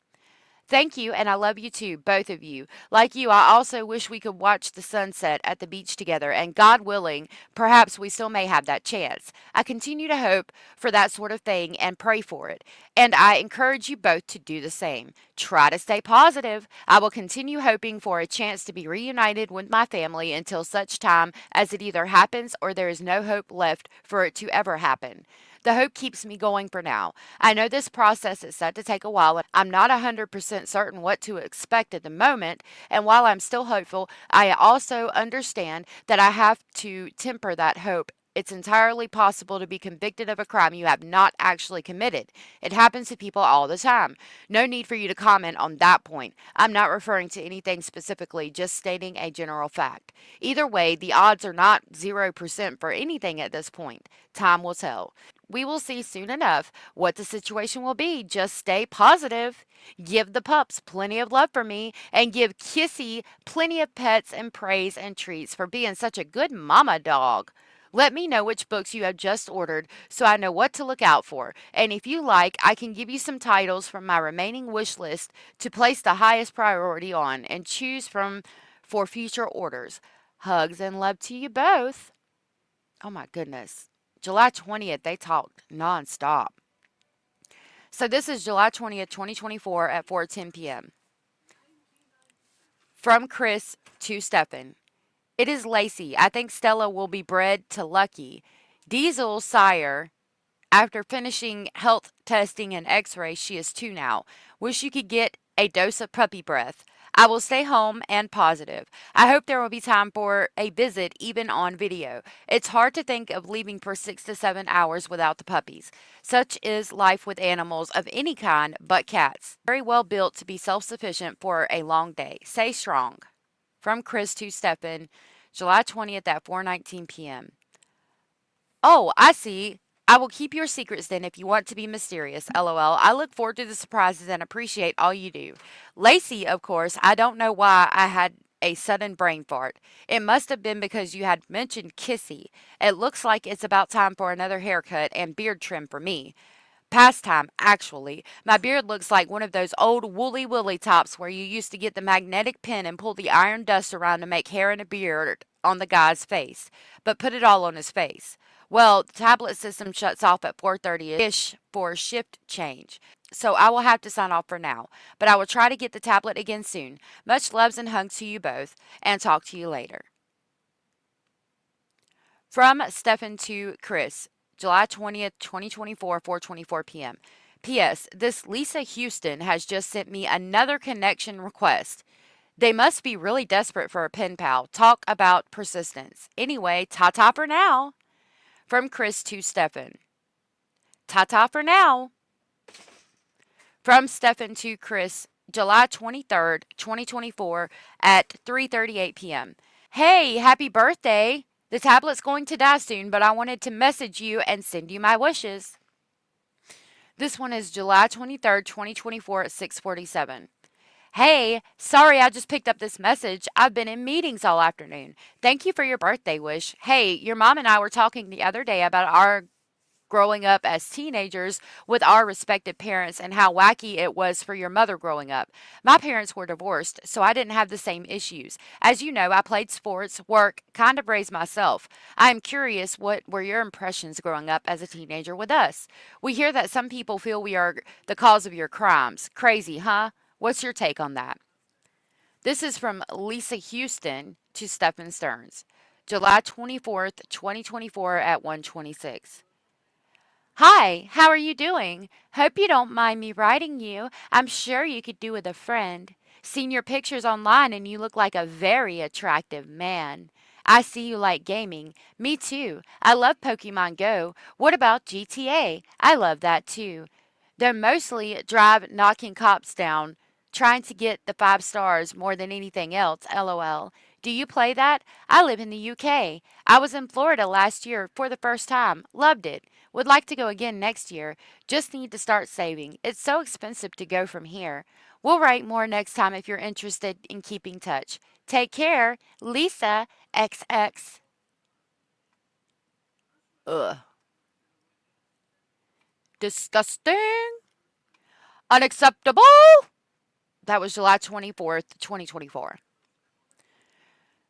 Thank you, and I love you too, both of you. Like you, I also wish we could watch the sunset at the beach together, and God willing, perhaps we still may have that chance. I continue to hope for that sort of thing and pray for it, and I encourage you both to do the same. Try to stay positive. I will continue hoping for a chance to be reunited with my family until such time as it either happens or there is no hope left for it to ever happen. The hope keeps me going for now. I know this process is set to take a while, and I'm not 100% certain what to expect at the moment. And while I'm still hopeful, I also understand that I have to temper that hope. It's entirely possible to be convicted of a crime you have not actually committed. It happens to people all the time. No need for you to comment on that point. I'm not referring to anything specifically, just stating a general fact. Either way, the odds are not 0% for anything at this point. Time will tell. We will see soon enough what the situation will be. Just stay positive. Give the pups plenty of love for me, and give Kissy plenty of pets and praise and treats for being such a good mama dog. Let me know which books you have just ordered so I know what to look out for. And if you like, I can give you some titles from my remaining wish list to place the highest priority on and choose from for future orders. Hugs and love to you both. Oh my goodness. July 20th, they talked nonstop. So this is July 20th, 2024 at 4:10 p.m. From Chris to Stefan. It is Lacey. I think Stella will be bred to Lucky. Diesel's sire, after finishing health testing and x-ray, she is 2 now. Wish you could get a dose of puppy breath. I will stay home and positive. I hope there will be time for a visit even on video. It's hard to think of leaving for 6 to 7 hours without the puppies. Such is life with animals of any kind but cats. Very well built to be self-sufficient for a long day. Stay strong. From Chris to Stefan, July 20th at 4:19 p.m. Oh, I see. I will keep your secrets then if you want to be mysterious. LOL. I look forward to the surprises and appreciate all you do. Lacey, of course, I don't know why I had a sudden brain fart. It must have been because you had mentioned Kissy. It looks like it's about time for another haircut and beard trim for me. Pastime, actually. My beard looks like one of those old woolly willy tops where you used to get the magnetic pen and pull the iron dust around to make hair and a beard on the guy's face, but put it all on his face. Well, the tablet system shuts off at 4:30ish for shift change. So I will have to sign off for now, but I will try to get the tablet again soon. Much loves and hugs to you both, and talk to you later. From Stefan to Chris, July 20th, 2024, 4:24 p.m. P.S. This Lisa Huston has just sent me another connection request. They must be really desperate for a pen pal. Talk about persistence. Anyway, ta ta for now. From Chris to Stefan. Ta ta for now. From Stefan to Chris, July 23rd, 2024 at 3:38 p.m. Hey, happy birthday. The tablet's going to die soon, but I wanted to message you and send you my wishes. This one is July 23rd, 2024 at 6:47. Hey, sorry I just picked up this message. I've been in meetings all afternoon. Thank you for your birthday wish. Hey, your mom and I were talking the other day about our growing up as teenagers with our respective parents and how wacky it was for your mother growing up. My parents were divorced, so I didn't have the same issues. As you know, I played sports, work, kind of raised myself. I am curious, what were your impressions growing up as a teenager with us? We hear that some people feel we are the cause of your crimes. Crazy, huh? What's your take on that? This is from Lisa Houston to Stephen Stearns, July 24th, 2024 at 1:26. Hi, how are you doing? Hope you don't mind me writing you. I'm sure you could do with a friend. Seen your pictures online and you look like a very attractive man. I see you like gaming. Me too. I love Pokemon Go. What about GTA? I love that too. They're mostly drive knocking cops down, trying to get the 5 stars more than anything else, lol. Do you play that? I live in the UK. I was in Florida last year for the first time. Loved it. Would like to go again next year. Just need to start saving. It's so expensive to go from here. We'll write more next time if you're interested in keeping touch. Take care. Lisa XX. Ugh. Disgusting. Unacceptable. That was July 24th, 2024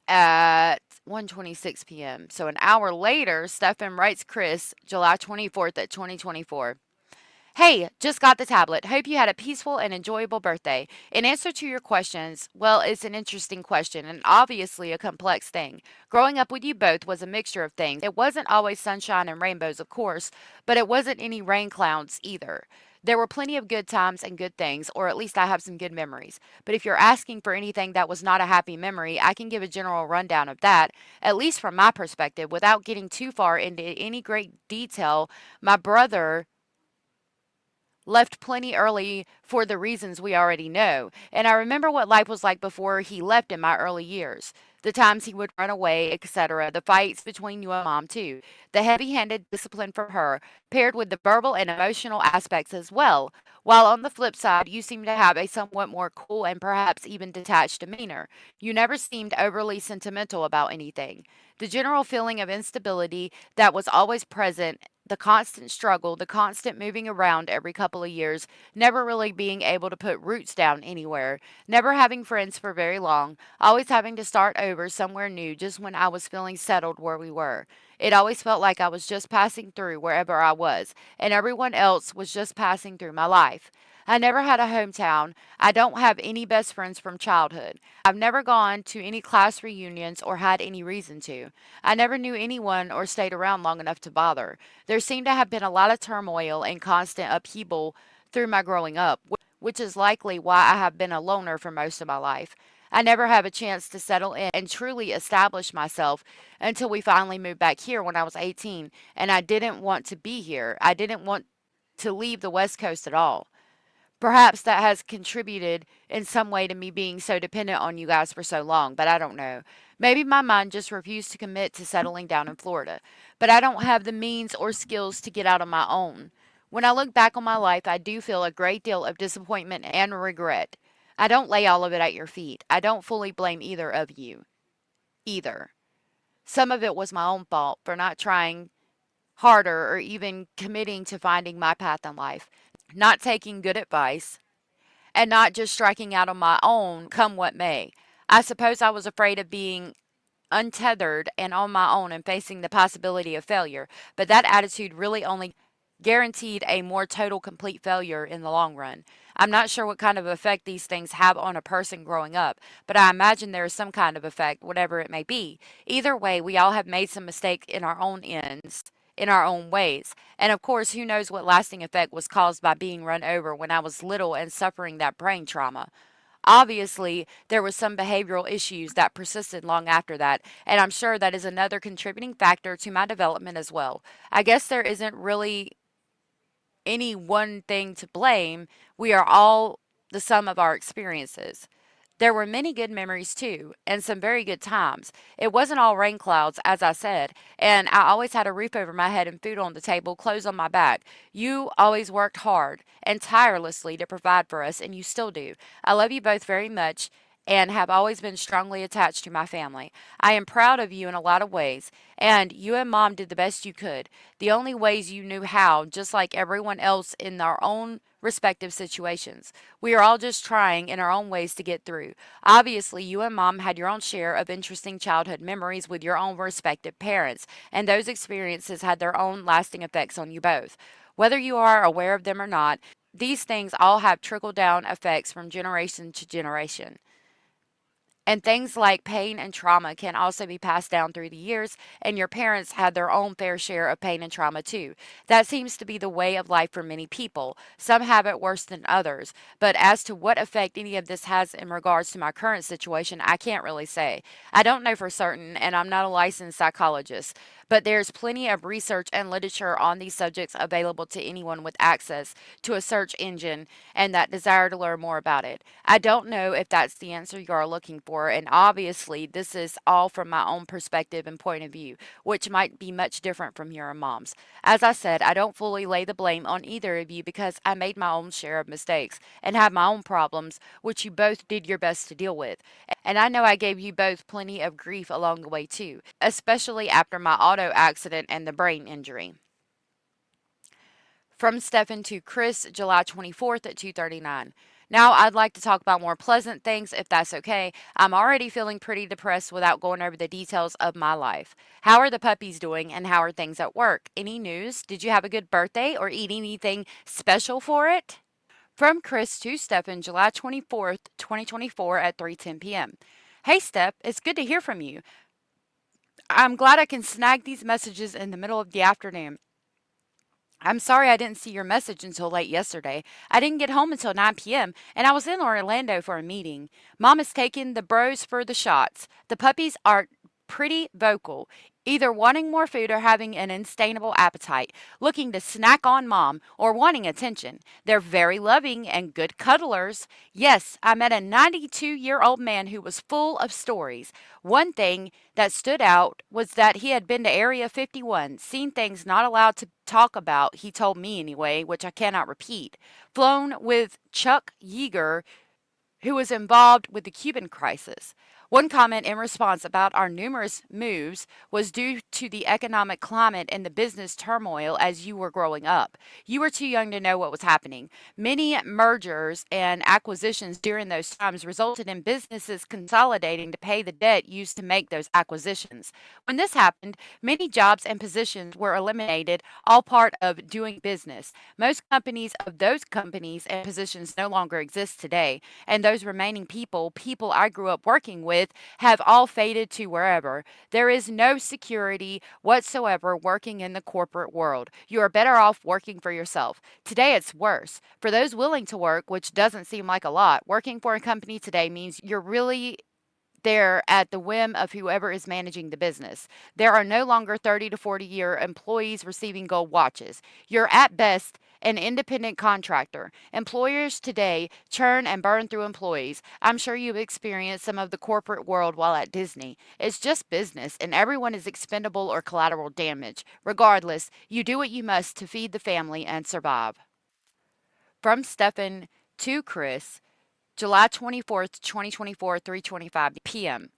at 1:26 p.m. So an hour later, Stefan writes Chris, July 24th at 2024. Hey, just got the tablet. Hope you had a peaceful and enjoyable birthday. In answer to your questions, well, it's an interesting question and obviously a complex thing. Growing up with you both was a mixture of things. It wasn't always sunshine and rainbows, of course, but it wasn't any rain clouds either. There were plenty of good times and good things, or at least I have some good memories. But if you're asking for anything that was not a happy memory, I can give a general rundown of that, at least from my perspective, without getting too far into any great detail. My brother left plenty early for the reasons we already know. And I remember what life was like before he left in my early years. The times he would run away, etc., the fights between you and mom, too. The heavy handed discipline from her, paired with the verbal and emotional aspects as well. While on the flip side, you seem to have a somewhat more cool and perhaps even detached demeanor. You never seemed overly sentimental about anything. The general feeling of instability that was always present, the constant struggle, the constant moving around every couple of years, never really being able to put roots down anywhere, never having friends for very long, always having to start over somewhere new just when I was feeling settled where we were. It always felt like I was just passing through wherever I was, and everyone else was just passing through my life. I never had a hometown. I don't have any best friends from childhood. I've never gone to any class reunions or had any reason to. I never knew anyone or stayed around long enough to bother. There seemed to have been a lot of turmoil and constant upheaval through my growing up, which is likely why I have been a loner for most of my life. I never have a chance to settle in and truly establish myself until we finally moved back here when I was 18, and I didn't want to be here. I didn't want to leave the West Coast at all. Perhaps that has contributed in some way to me being so dependent on you guys for so long, but I don't know. Maybe my mind just refused to commit to settling down in Florida, but I don't have the means or skills to get out on my own. When I look back on my life, I do feel a great deal of disappointment and regret. I don't lay all of it at your feet. I don't fully blame either of you, either. Some of it was my own fault for not trying harder or even committing to finding my path in life, not taking good advice, and not just striking out on my own, come what may. I suppose I was afraid of being untethered and on my own and facing the possibility of failure, but that attitude really only guaranteed a more total, complete failure in the long run. I'm not sure what kind of effect these things have on a person growing up, but I imagine there is some kind of effect, whatever it may be. Either way, we all have made some mistake in our own ends, in our own ways. And of course, who knows what lasting effect was caused by being run over when I was little and suffering that brain trauma. Obviously, there was some behavioral issues that persisted long after that, and I'm sure that is another contributing factor to my development as well. I guess there isn't really any one thing to blame. We are all the sum of our experiences. There were many good memories too, and some very good times. It wasn't all rain clouds, as I said, and I always had a roof over my head and food on the table, clothes on my back. You always worked hard and tirelessly to provide for us, and you still do. I love you both very much and have always been strongly attached to my family. I am proud of you in a lot of ways, and you and mom did the best you could, the only ways you knew how, just like everyone else in our own respective situations. We are all just trying in our own ways to get through. Obviously, you and mom had your own share of interesting childhood memories with your own respective parents, and those experiences had their own lasting effects on you both. Whether you are aware of them or not, these things all have trickle down effects from generation to generation. And things like pain and trauma can also be passed down through the years, and your parents had their own fair share of pain and trauma too. That seems to be the way of life for many people. Some have it worse than others. But as to what effect any of this has in regards to my current situation, I can't really say. I don't know for certain, and I'm not a licensed psychologist. But there's plenty of research and literature on these subjects available to anyone with access to a search engine and that desire to learn more about it. I don't know if that's the answer you are looking for, and obviously, this is all from my own perspective and point of view, which might be much different from your and mom's. As I said, I don't fully lay the blame on either of you because I made my own share of mistakes and had my own problems, which you both did your best to deal with. And I know I gave you both plenty of grief along the way, too, especially after my auto accident and the brain injury. From Stephen to Chris, July 24th at 2:39. Now I'd like to talk about more pleasant things if that's okay. I'm already feeling pretty depressed without going over the details of my life. How are the puppies doing and how are things at work? Any news? Did you have a good birthday or eat anything special for it? From Chris to Stephen, July 24th, 2024 at 3:10 p.m. Hey Steph, it's good to hear from you. I'm glad I can snag these messages in the middle of the afternoon. I'm sorry I didn't see your message until late yesterday. I didn't get home until 9 p.m., and I was in Orlando for a meeting. Mom is taking the bros for the shots. The puppies are pretty vocal, either wanting more food or having an unsustainable appetite, looking to snack on mom, or wanting attention. They're very loving and good cuddlers. Yes, I met a 92-year-old man who was full of stories. One thing that stood out was that he had been to Area 51, seen things not allowed to talk about, he told me anyway, which I cannot repeat, flown with Chuck Yeager, who was involved with the Cuban crisis. One comment in response about our numerous moves was due to the economic climate and the business turmoil as you were growing up. You were too young to know what was happening. Many mergers and acquisitions during those times resulted in businesses consolidating to pay the debt used to make those acquisitions. When this happened, many jobs and positions were eliminated, all part of doing business. Most companies of those companies and positions no longer exist today, and those remaining people I grew up working with, have all faded to wherever. There is no security whatsoever working in the corporate world. You are better off working for yourself. Today it's worse. For those willing to work, which doesn't seem like a lot, working for a company today means you're really there at the whim of whoever is managing the business. There are no longer 30 to 40-year employees receiving gold watches. You're at best an independent contractor. Employers today churn and burn through employees. I'm sure you've experienced some of the corporate world while at Disney. It's just business, and everyone is expendable or collateral damage. Regardless, you do what you must to feed the family and survive. From Stephen to Chris, July 24th, 2024, 3:25 p.m.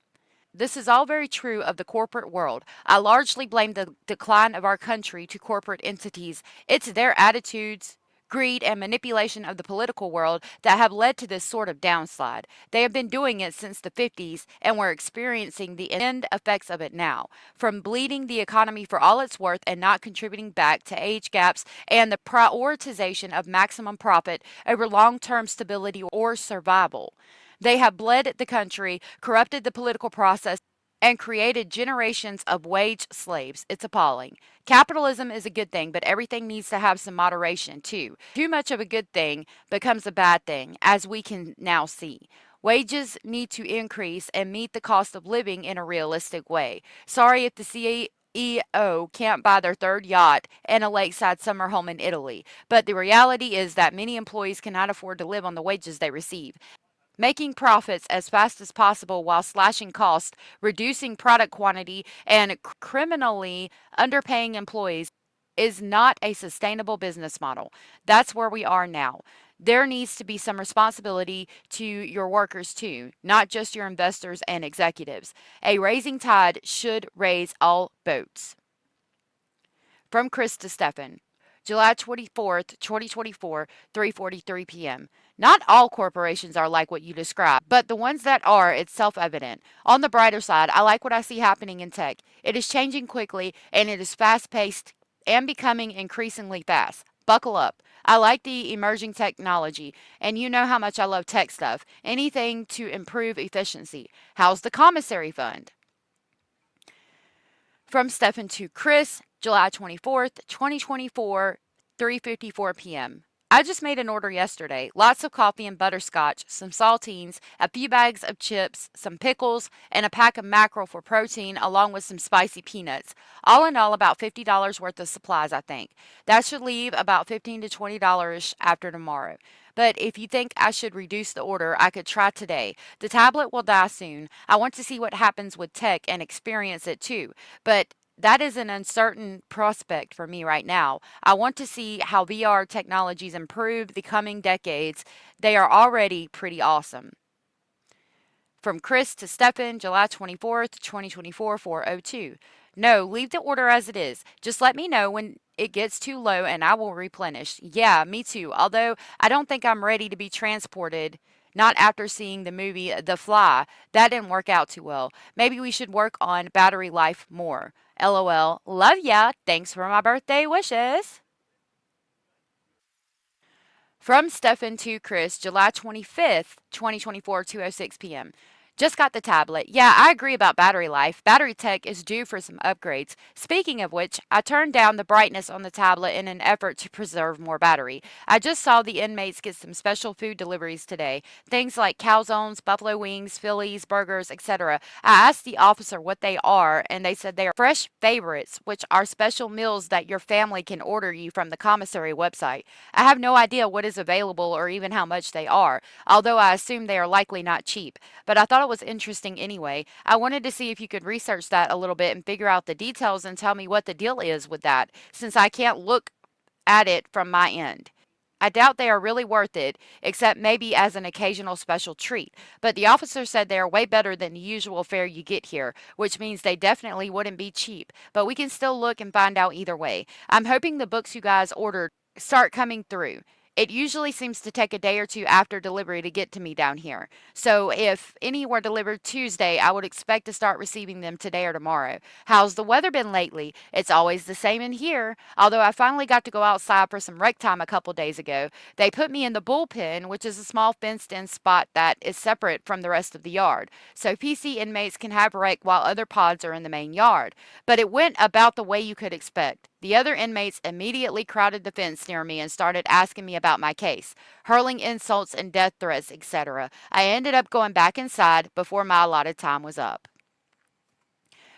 This is all very true of the corporate world. I largely blame the decline of our country to corporate entities. It's their attitudes, greed, and manipulation of the political world that have led to this sort of downslide. They have been doing it since the 50s, and we're experiencing the end effects of it now. From bleeding the economy for all it's worth and not contributing back to age gaps and the prioritization of maximum profit over long term stability or survival. They have bled the country, corrupted the political process, and created generations of wage slaves. It's appalling. Capitalism is a good thing, but everything needs to have some moderation too. Too much of a good thing becomes a bad thing, as we can now see. Wages need to increase and meet the cost of living in a realistic way. Sorry if the CEO can't buy their third yacht and a lakeside summer home in Italy, but the reality is that many employees cannot afford to live on the wages they receive. Making profits as fast as possible while slashing costs, reducing product quantity, and criminally underpaying employees is not a sustainable business model. That's where we are now. There needs to be some responsibility to your workers too, not just your investors and executives. A raising tide should raise all boats. From Chris to Stefan. July 24th, 2024, 3:43 p.m. Not all corporations are like what you described, but the ones that are, it's self-evident. On the brighter side, I like what I see happening in tech. It is changing quickly and it is fast-paced and becoming increasingly fast. Buckle up. I like the emerging technology, and you know how much I love tech stuff. Anything to improve efficiency. How's the commissary fund? From Stefan to Chris, July 24th, 2024, 3:54 p.m. I just made an order yesterday. Lots of coffee and butterscotch, some saltines, a few bags of chips, some pickles, and a pack of mackerel for protein, along with some spicy peanuts. All in all, about $50 worth of supplies, I think. That should leave about $15 to $20 after tomorrow. But if you think I should reduce the order, I could try today. The tablet will die soon. I want to see what happens with tech and experience it too. But that is an uncertain prospect for me right now. I want to see how VR technologies improve the coming decades. They are already pretty awesome. From Chris to Stefan, July 24th, 2024, 4:02. No, leave the order as it is. Just let me know when it gets too low and I will replenish. Yeah, me too. Although I don't think I'm ready to be transported. Not after seeing the movie The Fly. That didn't work out too well. Maybe we should work on battery life more. LOL. Love ya. Thanks for my birthday wishes. From Stefan to Chris, July 25th, 2024, 2:06 p.m. Just got the tablet. Yeah, I agree about battery life. Battery tech is due for some upgrades. Speaking of which, I turned down the brightness on the tablet in an effort to preserve more battery. I just saw the inmates get some special food deliveries today. Things like calzones, buffalo wings, Phillies, burgers, etc. I asked the officer what they are, and they said they are fresh favorites, which are special meals that your family can order you from the commissary website. I have no idea what is available or even how much they are, although I assume they are likely not cheap. But I thought it was interesting anyway. I wanted to see if you could research that a little bit and figure out the details and tell me what the deal is with that, since I can't look at it from my end. I doubt they are really worth it, except maybe as an occasional special treat. But the officer said they are way better than the usual fare you get here, which means they definitely wouldn't be cheap. But we can still look and find out either way. I'm hoping the books you guys ordered start coming through. It usually seems to take a day or two after delivery to get to me down here. So if any were delivered Tuesday, I would expect to start receiving them today or tomorrow. How's the weather been lately? It's always the same in here. Although I finally got to go outside for some rec time a couple days ago. They put me in the bullpen, which is a small fenced in spot that is separate from the rest of the yard. So PC inmates can have rec while other pods are in the main yard. But it went about the way you could expect. The other inmates immediately crowded the fence near me and started asking me about my case, hurling insults and death threats, etc. I ended up going back inside before my allotted time was up.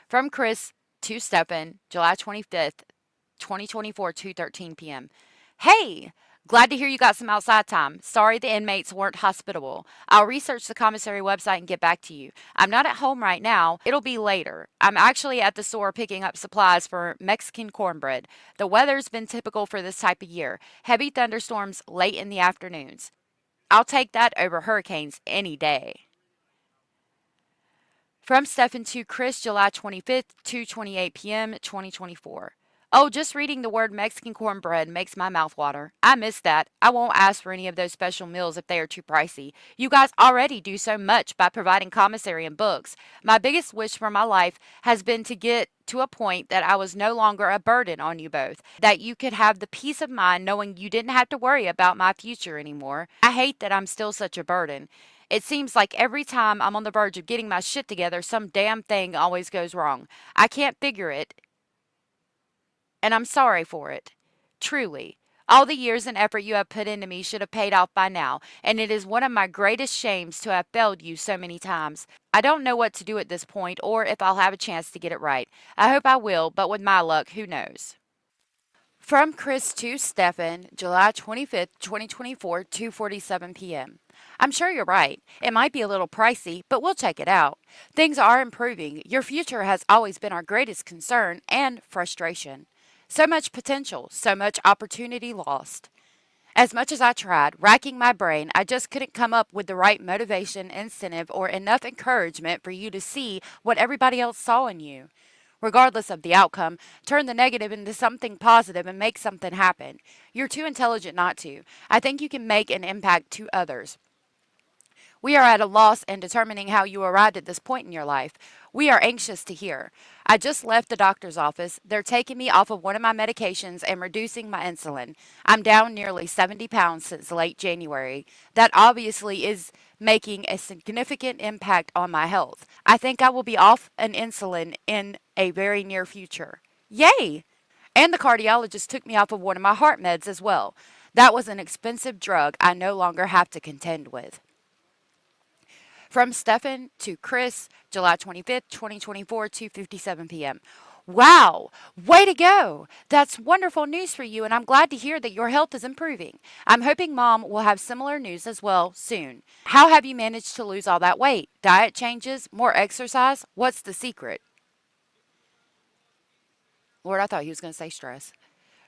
From Chris to Stefan, July 25th, 2024, 2:13 p.m. Hey, glad to hear you got some outside time. Sorry the inmates weren't hospitable. I'll research the commissary website and get back to you. I'm not at home right now. It'll be later. I'm actually at the store picking up supplies for Mexican cornbread. The weather's been typical for this type of year. Heavy thunderstorms late in the afternoons. I'll take that over hurricanes any day. From Stefan to Chris, July 25th, 2:28 p.m., 2024. Oh, just reading the word Mexican cornbread makes my mouth water. I miss that. I won't ask for any of those special meals if they are too pricey. You guys already do so much by providing commissary and books. My biggest wish for my life has been to get to a point that I was no longer a burden on you both, that you could have the peace of mind knowing you didn't have to worry about my future anymore. I hate that I'm still such a burden. It seems like every time I'm on the verge of getting my shit together, some damn thing always goes wrong. I can't figure it, and I'm sorry for it. Truly. All the years and effort you have put into me should have paid off by now, and it is one of my greatest shames to have failed you so many times. I don't know what to do at this point or if I'll have a chance to get it right. I hope I will, but with my luck, who knows? From Chris to Stephan, July 25th, 2024, 2:47 p.m. I'm sure you're right. It might be a little pricey, but we'll check it out. Things are improving. Your future has always been our greatest concern and frustration. So much potential, so much opportunity lost. As much as I tried, racking my brain, I just couldn't come up with the right motivation, incentive, or enough encouragement for you to see what everybody else saw in you. Regardless of the outcome, turn the negative into something positive and make something happen. You're too intelligent not to. I think you can make an impact to others. We are at a loss in determining how you arrived at this point in your life. We are anxious to hear. I just left the doctor's office. They're taking me off of one of my medications and reducing my insulin. I'm down nearly 70 pounds since late January. That obviously is making a significant impact on my health. I think I will be off an insulin in a very near future. Yay! And the cardiologist took me off of one of my heart meds as well. That was an expensive drug I no longer have to contend with. From Stephan to Chris, July 25th, 2024, 2:57 p.m. Wow, way to go. That's wonderful news for you, and I'm glad to hear that your health is improving. I'm hoping mom will have similar news as well soon. How have you managed to lose all that weight? Diet changes, more exercise? What's the secret? Lord, I thought he was going to say stress.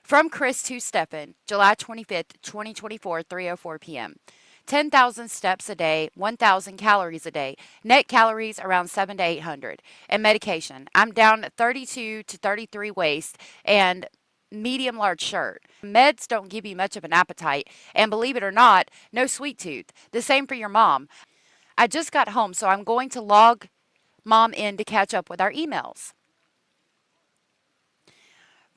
From Chris to Stephan, July 25th, 2024, 3:04 p.m. 10,000 steps a day, 1,000 calories a day, net calories around 7 to 800, and medication. I'm down 32 to 33 waist and medium large shirt. Meds don't give you much of an appetite, and believe it or not, no sweet tooth. The same for your mom. I just got home, so I'm going to log mom in to catch up with our emails.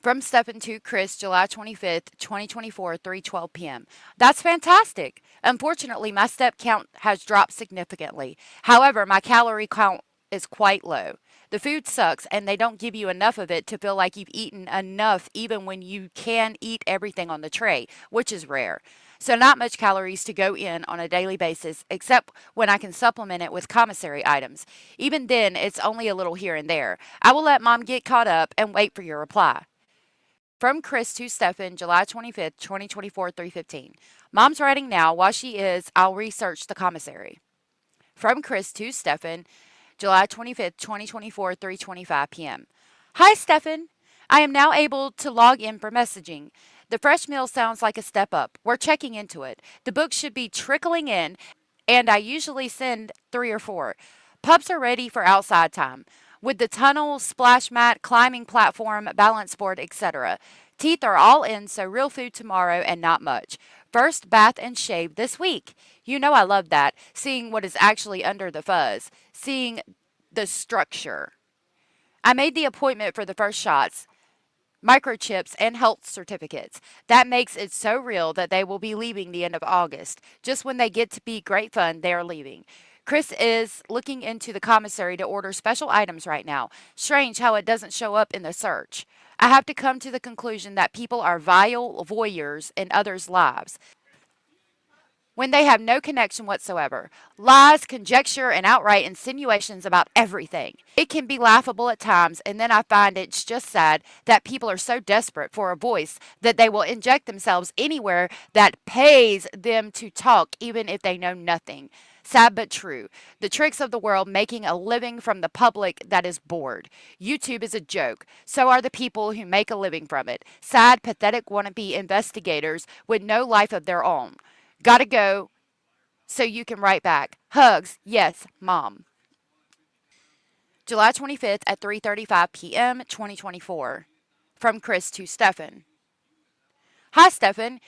From Stephan to Chris, July 25th, 2024, 3:12 p.m. That's fantastic. Unfortunately, my step count has dropped significantly. However, my calorie count is quite low. The food sucks, and they don't give you enough of it to feel like you've eaten enough, even when you can eat everything on the tray, which is rare. So, not much calories to go in on a daily basis, except when I can supplement it with commissary items. Even then, it's only a little here and there. I will let mom get caught up and wait for your reply. From Chris to Stephan, July 25th, 2024, 3:15. Mom's writing now. While she is, I'll research the commissary. From Chris to Stephan, July 25th, 2024, 3:25 p.m. Hi, Stephan. I am now able to log in for messaging. The fresh meal sounds like a step up. We're checking into it. The books should be trickling in, and I usually send 3 or 4. Pups are ready for outside time with the tunnel, splash mat, climbing platform, balance board, etc. Teeth are all in, so real food tomorrow and not much. First bath and shave this week. You know I love that, seeing what is actually under the fuzz, seeing the structure. I made the appointment for the first shots, microchips, and health certificates. That makes it so real that they will be leaving the end of August. Just when they get to be great fun, they are leaving. Chris is looking into the commissary to order special items right now. Strange how it doesn't show up in the search. I have to come to the conclusion that people are vile voyeurs in others' lives when they have no connection whatsoever. Lies, conjecture, and outright insinuations about everything. It can be laughable at times, and then I find it's just sad that people are so desperate for a voice that they will inject themselves anywhere that pays them to talk, even if they know nothing. Sad but true. The tricks of the world making a living from the public that is bored. YouTube is a joke. So are the people who make a living from it. Sad, pathetic wannabe investigators with no life of their own. Gotta go so you can write back. Hugs. Yes, Mom. July 25th at 3:35 p.m. 2024. From Chris to Stephan. Hi, Stephan.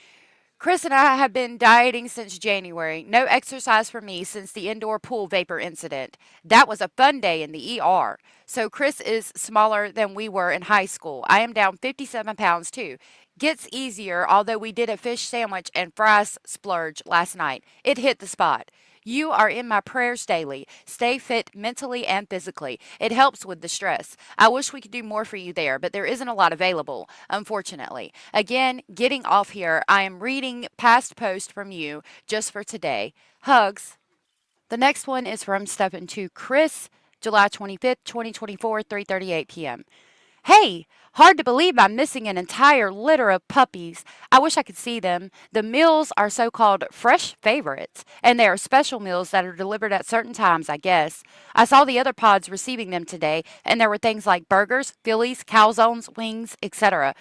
Chris and I have been dieting since January. No exercise for me since the indoor pool vapor incident. That was a fun day in the ER. So Chris is smaller than we were in high school. I am down 57 pounds too. Gets easier, although we did a fish sandwich and fries splurge last night. It hit the spot. You are in my prayers daily. Stay fit mentally and physically. It helps with the stress. I wish we could do more for you there, but there isn't a lot available, unfortunately. Again, getting off here, I am reading past posts from you just for today. Hugs. The next one is from Stephan to Chris, July 25th, 2024, 3:38 p.m. Hey, hard to believe I'm missing an entire litter of puppies. I wish I could see them. The meals are so called fresh favorites, and they are special meals that are delivered at certain times, I guess. I saw the other pods receiving them today, and there were things like burgers, Phillies, calzones, wings, etc.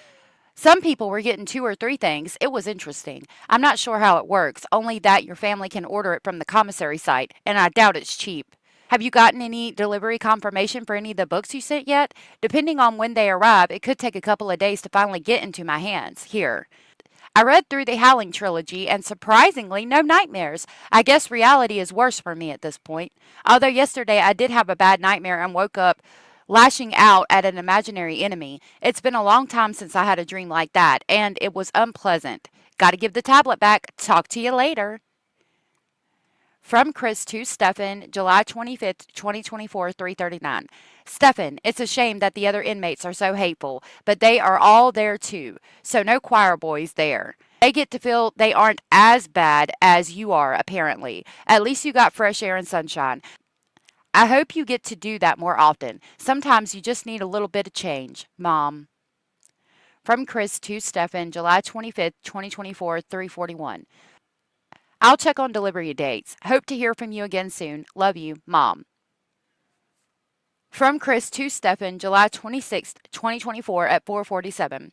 Some people were getting two or three things. It was interesting. I'm not sure how it works, only that your family can order it from the commissary site, and I doubt it's cheap. Have you gotten any delivery confirmation for any of the books you sent yet? Depending on when they arrive, it could take a couple of days to finally get into my hands. Here. I read through the Howling trilogy, and surprisingly, no nightmares. I guess reality is worse for me at this point. Although yesterday I did have a bad nightmare and woke up lashing out at an imaginary enemy. It's been a long time since I had a dream like that, and it was unpleasant. Gotta give the tablet back. Talk to you later. From Chris to Stephan, July 25th, 2024, 3:39. Stephan, it's a shame that the other inmates are so hateful, but they are all there too. So no choir boys there. They get to feel they aren't as bad as you are, apparently. At least you got fresh air and sunshine. I hope you get to do that more often. Sometimes you just need a little bit of change. Mom. From Chris to Stephan, July 25th, 2024, 3:41. I'll check on delivery dates. Hope to hear from you again soon. Love you, Mom. From Chris to Stephan, July 26th, 2024 at 4:47.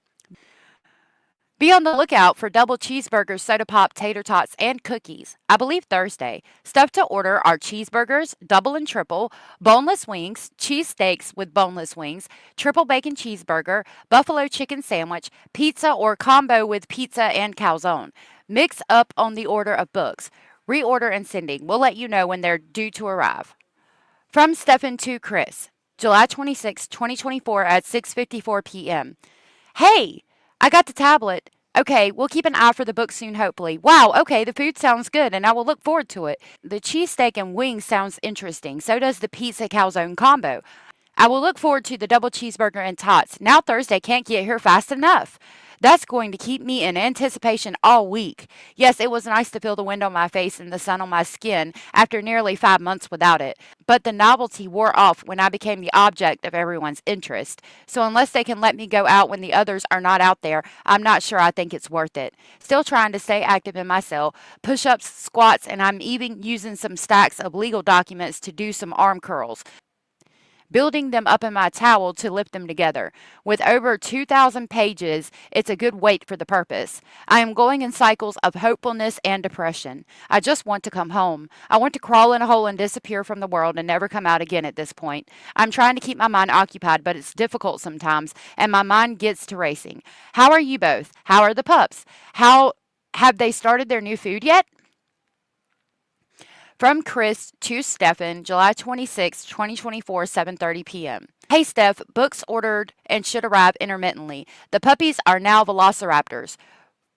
Be on the lookout for double cheeseburgers, soda pop, tater tots, and cookies. I believe Thursday. Stuff to order are cheeseburgers, double and triple, boneless wings, cheese steaks with boneless wings, triple bacon cheeseburger, buffalo chicken sandwich, pizza or combo with pizza and calzone. Mix up on the order of books. Reorder and sending. We'll let you know when they're due to arrive. From Stephan to Chris, July 26, 2024 at 6:54 p.m. Hey, I got the tablet. Okay, we'll keep an eye for the book soon, hopefully. Wow, okay, the food sounds good, and I will look forward to it. The cheesesteak and wings sounds interesting. So does the pizza calzone combo. I will look forward to the double cheeseburger and tots. Now Thursday can't get here fast enough. That's going to keep me in anticipation all week. Yes, it was nice to feel the wind on my face and the sun on my skin after nearly 5 months without it. But the novelty wore off when I became the object of everyone's interest. So unless they can let me go out when the others are not out there, I'm not sure I think it's worth it. Still trying to stay active in my cell, push-ups, squats, and I'm even using some stacks of legal documents to do some arm curls, building them up in my towel to lift them together. With over 2,000 pages, it's a good weight for the purpose. I am going in cycles of hopefulness and depression. I just want to come home. I want to crawl in a hole and disappear from the world and never come out again at this point. I'm trying to keep my mind occupied, but it's difficult sometimes, and my mind gets to racing. How are you both? How are the pups? How have they started their new food yet? From Chris to Stephan, July 26, 2024, 7:30 p.m. Hey Steph, books ordered and should arrive intermittently. The puppies are now velociraptors.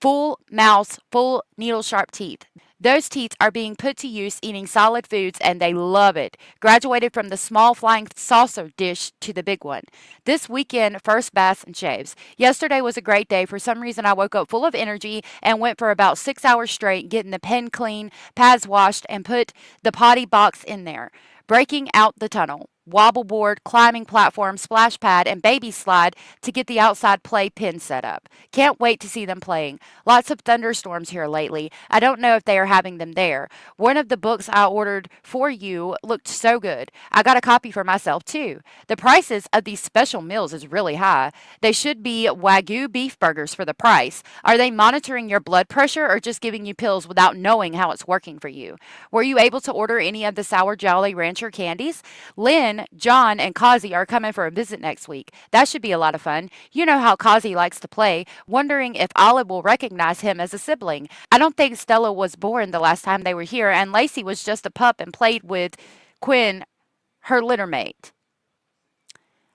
Full mouths, full needle sharp teeth. Those teeth are being put to use eating solid foods and they love it. Graduated from the small flying saucer dish to the big one. This weekend, first baths and shaves. Yesterday was a great day. For some reason, I woke up full of energy and went for about 6 hours straight getting the pen clean, pads washed, and put the potty box in there. Breaking out the tunnel, wobble board, climbing platform, splash pad, and baby slide to get the outside play pen set up. Can't wait to see them playing. Lots of thunderstorms here lately. I don't know if they are having them there. One of the books I ordered for you looked so good. I got a copy for myself too. The prices of these special meals is really high. They should be Wagyu beef burgers for the price. Are they monitoring your blood pressure or just giving you pills without knowing how it's working for you? Were you able to order any of the sour Jolly Rancher candies? Lynn John, and Kazi are coming for a visit next week. That should be a lot of fun. You know how Kazi likes to play, wondering if Olive will recognize him as a sibling. I don't think Stella was born the last time they were here, and Lacey was just a pup and played with Quinn, her litter mate.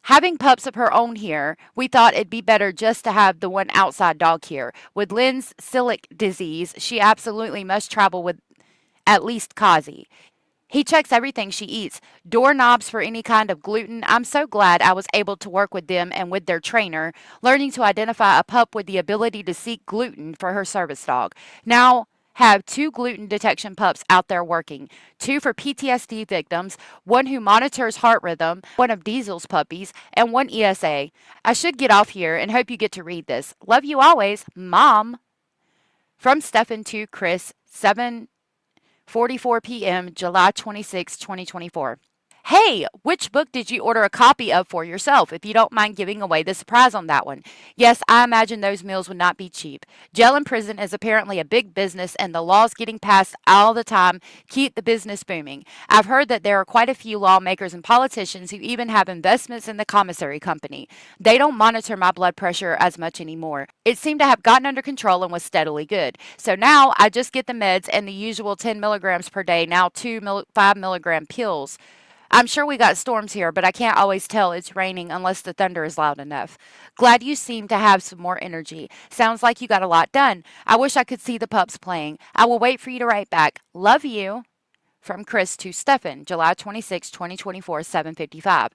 Having pups of her own here, we thought it'd be better just to have the one outside dog here. With Lynn's celiac disease, she absolutely must travel with at least Kazi. He checks everything she eats, doorknobs for any kind of gluten. I'm so glad I was able to work with them and with their trainer, learning to identify a pup with the ability to seek gluten for her service dog. Now have two gluten detection pups out there working, two for PTSD victims, one who monitors heart rhythm, one of Diesel's puppies, and one ESA. I should get off here and hope you get to read this. Love you always, Mom. From Stephan to Chris, 7:44 p.m., July 26, 2024. Hey, which book did you order a copy of for yourself, if you don't mind giving away the surprise on that one? Yes, I imagine those meals would not be cheap. Jail and prison is apparently a big business, and the laws getting passed all the time keep the business booming. I've heard that there are quite a few lawmakers and politicians who even have investments in the commissary company. They don't monitor my blood pressure as much anymore. It seemed to have gotten under control and was steadily good. So now I just get the meds and the usual 10 milligrams per day, now 5 milligram pills. I'm sure we got storms here, but I can't always tell it's raining unless the thunder is loud enough. Glad you seem to have some more energy. Sounds like you got a lot done. I wish I could see the pups playing. I will wait for you to write back. Love you. From Chris to Stephan, July 26, 2024, 7:55.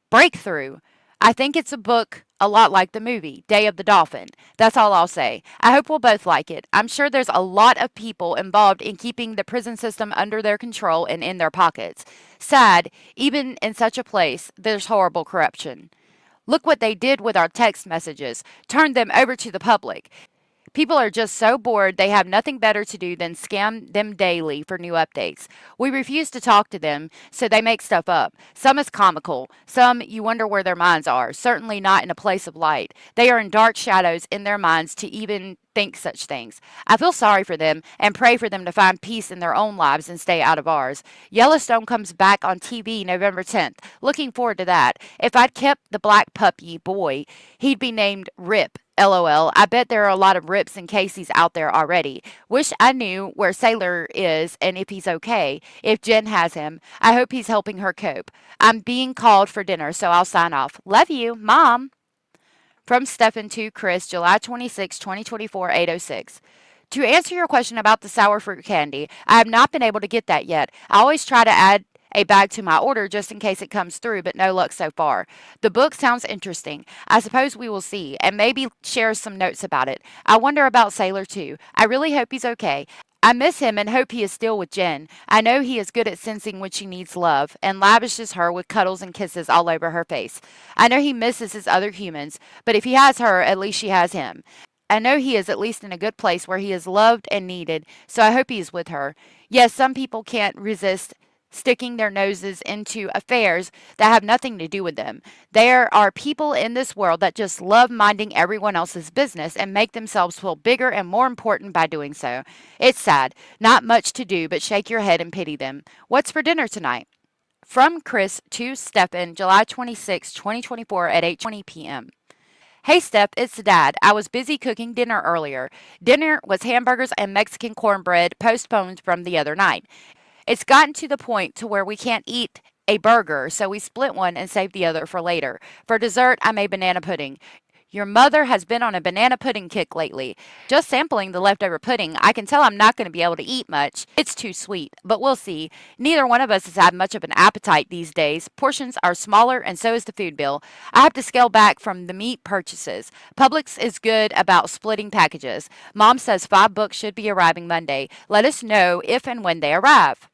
Breakthrough. I think it's a book a lot like the movie, Day of the Dolphin. That's all I'll say. I hope we'll both like it. I'm sure there's a lot of people involved in keeping the prison system under their control and in their pockets. Sad, even in such a place, there's horrible corruption. Look what they did with our text messages, turned them over to the public. People are just so bored they have nothing better to do than scam them daily for new updates. We refuse to talk to them, so they make stuff up. Some is comical, some you wonder where their minds are, certainly not in a place of light. They are in dark shadows in their minds to even think such things. I feel sorry for them and pray for them to find peace in their own lives and stay out of ours. Yellowstone comes back on TV November 10th. Looking forward to that. If I'd kept the black puppy boy, he'd be named Rip. LOL. I bet there are a lot of Rips and Caseys out there already. Wish I knew where Sailor is and if he's okay. If Jen has him, I hope he's helping her cope. I'm being called for dinner, so I'll sign off. Love you, Mom. From Stephan to Chris, July 26, 2024, 8:06. To answer your question about the sour fruit candy, I have not been able to get that yet. I always try to add a bag to my order just in case it comes through, but no luck so far. The book sounds interesting. I suppose we will see, and maybe share some notes about it. I wonder about Sailor too. I really hope he's okay. I miss him and hope he is still with Jen. I know he is good at sensing when she needs love and lavishes her with cuddles and kisses all over her face. I know he misses his other humans, but if he has her, at least she has him. I know he is at least in a good place where he is loved and needed, so I hope he is with her. Yes, some people can't resist sticking their noses into affairs that have nothing to do with them. There are people in this world that just love minding everyone else's business and make themselves feel bigger and more important by doing so. It's sad. Not much to do but shake your head and pity them. What's for dinner tonight? From Chris to Stephan, July 26, 2024 at 8:20 p.m. Hey Steph, it's Dad. I was busy cooking dinner earlier. Dinner was hamburgers and Mexican cornbread postponed from the other night. It's gotten to the point to where we can't eat a burger, so we split one and saved the other for later. For dessert, I made banana pudding. Your mother has been on a banana pudding kick lately. Just sampling the leftover pudding, I can tell I'm not going to be able to eat much. It's too sweet, but we'll see. Neither one of us has had much of an appetite these days. Portions are smaller, and so is the food bill. I have to scale back from the meat purchases. Publix is good about splitting packages. Mom says 5 books should be arriving Monday. Let us know if and when they arrive.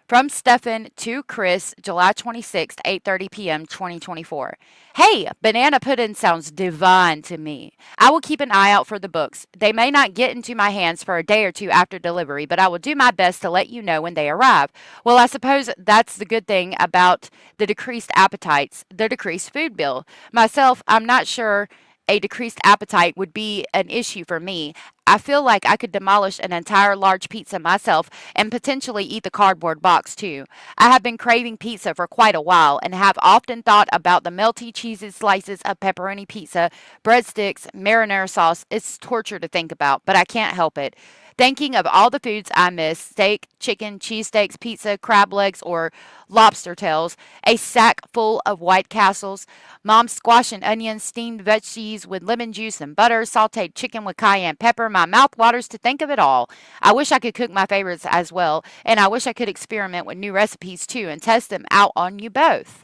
From Stephan to Chris, July 26th, 8:30 p.m., 2024. Hey, banana pudding sounds divine to me. I will keep an eye out for the books. They may not get into my hands for a day or two after delivery, but I will do my best to let you know when they arrive. Well, I suppose that's the good thing about the decreased appetites, the decreased food bill. Myself, I'm not sure a decreased appetite would be an issue for me. I feel like I could demolish an entire large pizza myself and potentially eat the cardboard box too. I have been craving pizza for quite a while and have often thought about the melty cheesy slices of pepperoni pizza, breadsticks, marinara sauce. It's torture to think about, but I can't help it. Thinking of all the foods I miss: steak, chicken, cheesesteaks, pizza, crab legs, or lobster tails, a sack full of White Castles, mom's squash and onions, steamed veggies with lemon juice and butter, sauteed chicken with cayenne pepper. My mouth waters to think of it all. I wish I could cook my favorites as well, and I wish I could experiment with new recipes too and test them out on you both.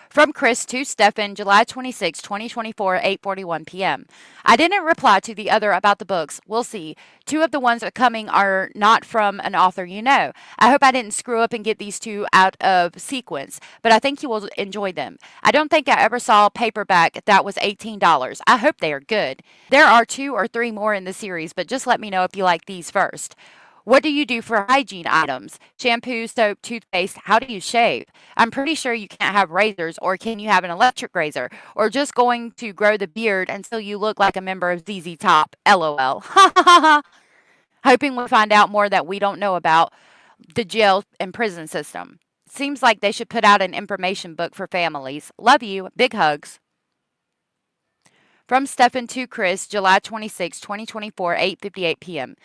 From Chris to Stephan, July 26, 2024, 8:41 p.m. I didn't reply to the other about the books. We'll see. Two of the ones coming are not from an author you know. I hope I didn't screw up and get these two out of sequence, but I think you will enjoy them. I don't think I ever saw a paperback that was $18. I hope they are good. There are two or three more in the series, but just let me know if you like these first. What do you do for hygiene items? Shampoo, soap, toothpaste. How do you shave? I'm pretty sure you can't have razors, or can you have an electric razor? Or just going to grow the beard until you look like a member of ZZ Top? LOL. Ha ha ha ha. Hoping we find out more that we don't know about the jail and prison system. Seems like they should put out an information book for families. Love you. Big hugs. From Stephan to Chris, July 26, 2024, 8:58 p.m.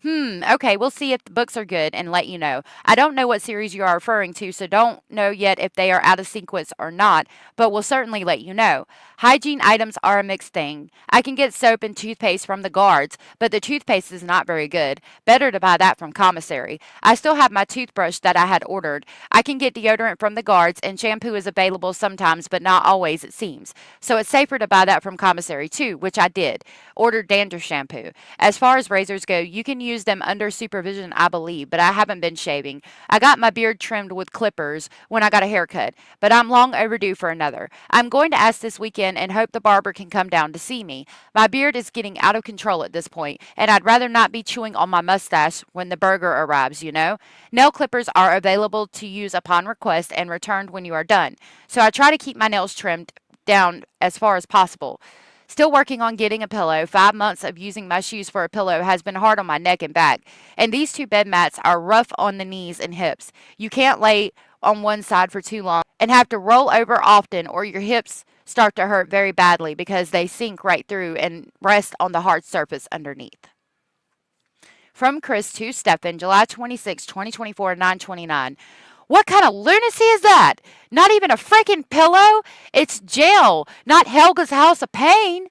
Okay, we'll see if the books are good and let you know. I don't know what series you are referring to, so don't know yet if they are out of sequence or not, but we'll certainly let you know. Hygiene items are a mixed thing. I can get soap and toothpaste from the guards, but the toothpaste is not very good. Better to buy that from commissary. I still have my toothbrush that I had ordered. I can get deodorant from the guards, and shampoo is available sometimes, but not always, it seems. So it's safer to buy that from commissary too, which I did. Ordered dandruff shampoo. As far as razors go, you can use them under supervision, I believe, but I haven't been shaving. I got my beard trimmed with clippers when I got a haircut, but I'm long overdue for another. I'm going to ask this weekend and hope the barber can come down to see me. My beard is getting out of control at this point, and I'd rather not be chewing on my mustache when the burger arrives, you know? Nail clippers are available to use upon request and returned when you are done, so I try to keep my nails trimmed down as far as possible. Still working on getting a pillow. 5 months of using my shoes for a pillow has been hard on my neck and back. And these two bed mats are rough on the knees and hips. You can't lay on one side for too long and have to roll over often, or your hips start to hurt very badly because they sink right through and rest on the hard surface underneath. From Chris to Stephan, July 26, 2024, 9:29. What kind of lunacy is that? Not even a freaking pillow? It's jail, not Helga's house of pain.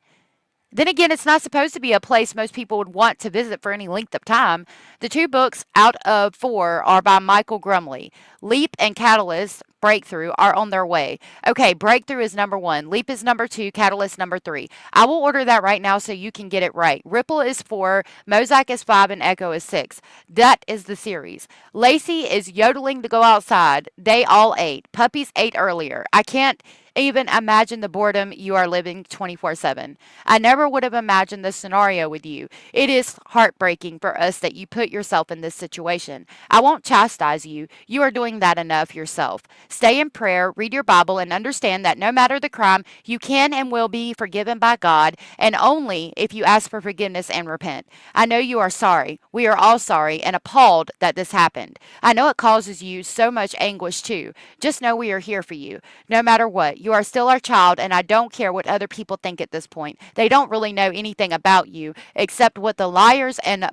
Then again, it's not supposed to be a place most people would want to visit for any length of time. The two books out of four are by Michael Grumley. Leap and Catalyst Breakthrough are on their way. Okay, Breakthrough is number one. Leap is number two. Catalyst number three. I will order that right now so you can get it right. Ripple is four. Mosaic is five. And Echo is six. That is the series. Lacey is yodeling to go outside. They all ate. Puppies ate earlier. I can't even imagine the boredom you are living 24/7. I never would have imagined this scenario with you. It is heartbreaking for us that you put yourself in this situation. I won't chastise you. You are doing that enough yourself. Stay in prayer, read your Bible, and understand that no matter the crime, you can and will be forgiven by God, and only if you ask for forgiveness and repent. I know you are sorry. We are all sorry and appalled that this happened. I know it causes you so much anguish too. Just know we are here for you. No matter what, you are still our child, and I don't care what other people think at this point. They don't really know anything about you except what the liars and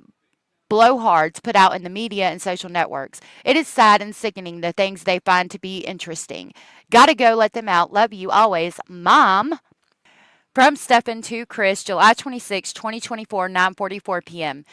blowhards put out in the media and social networks. It is sad and sickening the things they find to be interesting. Gotta go let them out. Love you always, Mom. From Stephan to Chris, July 26, 2024, 9:44 p.m.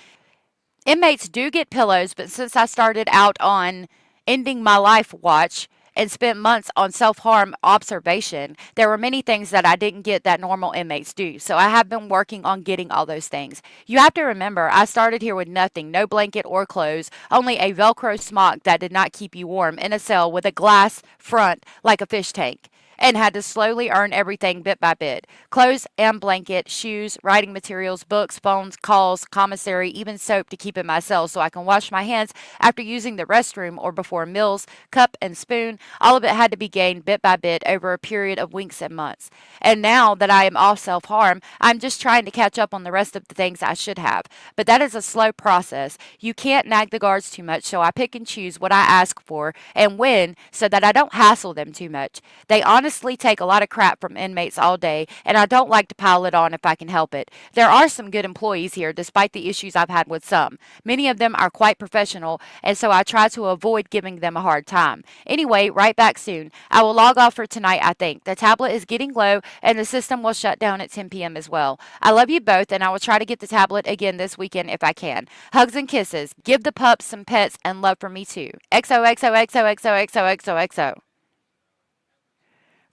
Inmates do get pillows, but since I started out on Ending My Life Watch and spent months on self-harm observation, there were many things that I didn't get that normal inmates do. So I have been working on getting all those things. You have to remember, I started here with nothing, no blanket or clothes, only a Velcro smock that did not keep you warm in a cell with a glass front like a fish tank. and had to slowly earn everything bit by bit: clothes and blanket, shoes, writing materials, books, phones, calls, commissary, even soap to keep in my cell so I can wash my hands after using the restroom or before meals, cup and spoon. All of it had to be gained bit by bit over a period of weeks and months. And now that I am off self harm, I'm just trying to catch up on the rest of the things I should have. But that is a slow process. You can't nag the guards too much, so I pick and choose what I ask for and when so that I don't hassle them too much. They honestly take a lot of crap from inmates all day, and I don't like to pile it on if I can help it. There are some good employees here, despite the issues I've had with some. Many of them are quite professional, and so I try to avoid giving them a hard time. Anyway, right back soon. I will log off for tonight, I think. The tablet is getting low, and the system will shut down at 10 p.m. as well. I love you both, and I will try to get the tablet again this weekend if I can. Hugs and kisses. Give the pups some pets and love from me too. XOXOXOXOXOXOXO.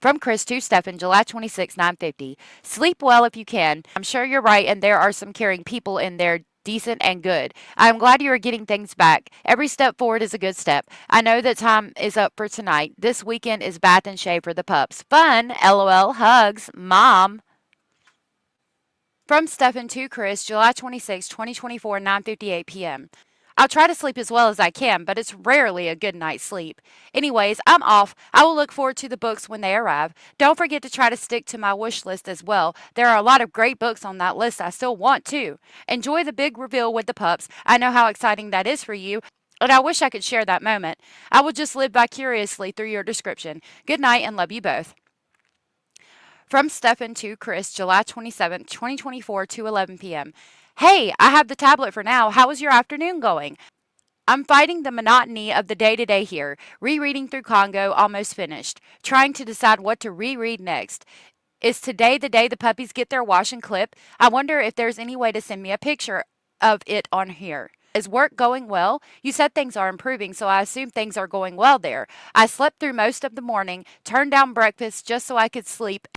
From Chris to Stephan, July 26, 9:50. Sleep well if you can. I'm sure you're right, and there are some caring people in there, decent and good. I'm glad you are getting things back. Every step forward is a good step. I know that time is up for tonight. This weekend is bath and shave for the pups. Fun. LOL. Hugs. Mom. From Stephan to Chris, July 26, 2024, 9:58 p.m. I'll try to sleep as well as I can, but it's rarely a good night's sleep. Anyways, I'm off. I will look forward to the books when they arrive. Don't forget to try to stick to my wish list as well. There are a lot of great books on that list I still want too. Enjoy the big reveal with the pups. I know how exciting that is for you, and I wish I could share that moment. I will just live vicariously through your description. Good night and love you both. From Stephan to Chris, July 27, 2024, 2:11 p.m. Hey, I have the tablet for now. How is your afternoon going? I'm fighting the monotony of the day to day here, rereading through Congo, almost finished, trying to decide what to reread next. Is today the day the puppies get their wash and clip? I wonder if there's any way to send me a picture of it on here. Is work going well? You said things are improving, so I assume things are going well there. I slept through most of the morning, turned down breakfast just so I could sleep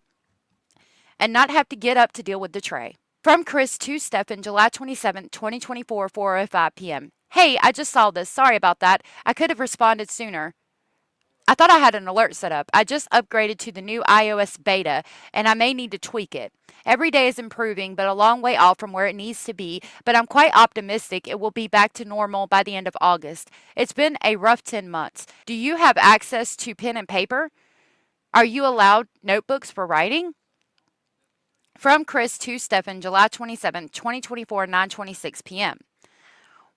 and not have to get up to deal with the tray. From Chris to Stephan, July 27, 2024, 4:05 p.m. Hey, I just saw this. Sorry about that. I could have responded sooner. I thought I had an alert set up. I just upgraded to the new iOS beta, and I may need to tweak it. Every day is improving, but a long way off from where it needs to be, but I'm quite optimistic it will be back to normal by the end of August. It's been a rough 10 months. Do you have access to pen and paper? Are you allowed notebooks for writing? From Chris to Stephan, July 27, 2024, 9:26 p.m.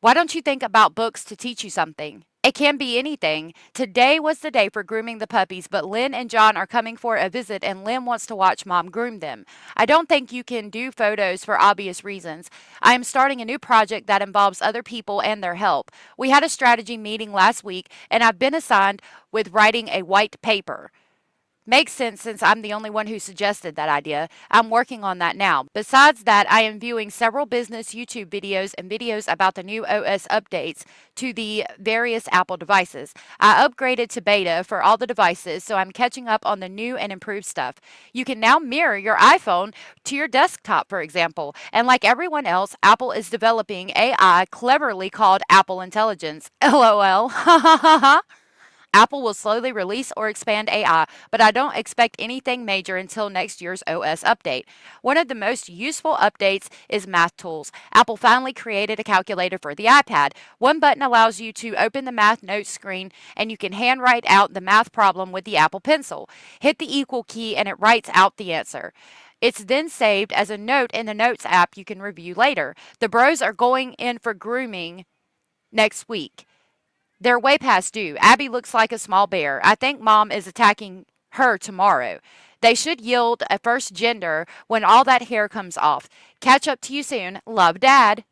Why don't you think about books to teach you something? It can be anything. Today was the day for grooming the puppies, but Lynn and John are coming for a visit and Lynn wants to watch Mom groom them. I don't think you can do photos for obvious reasons. I am starting a new project that involves other people and their help. We had a strategy meeting last week and I've been assigned with writing a white paper. Makes sense since I'm the only one who suggested that idea. I'm working on that now. Besides that, I am viewing several business YouTube videos and videos about the new OS updates to the various Apple devices. I upgraded to beta for all the devices, so I'm catching up on the new and improved stuff. You can now mirror your iPhone to your desktop, for example. And like everyone else, Apple is developing AI cleverly called Apple Intelligence. LOL. Apple will slowly release or expand AI, but I don't expect anything major until next year's OS update. One of the most useful updates is Math Tools. Apple finally created a calculator for the iPad. One button allows you to open the Math Notes screen, and you can handwrite out the math problem with the Apple Pencil. Hit the equal key, and it writes out the answer. It's then saved as a note in the Notes app you can review later. The bros are going in for grooming next week. They're way past due. Abby looks like a small bear. I think Mom is attacking her tomorrow. They should yield a first gender when all that hair comes off. Catch up to you soon. Love, Dad.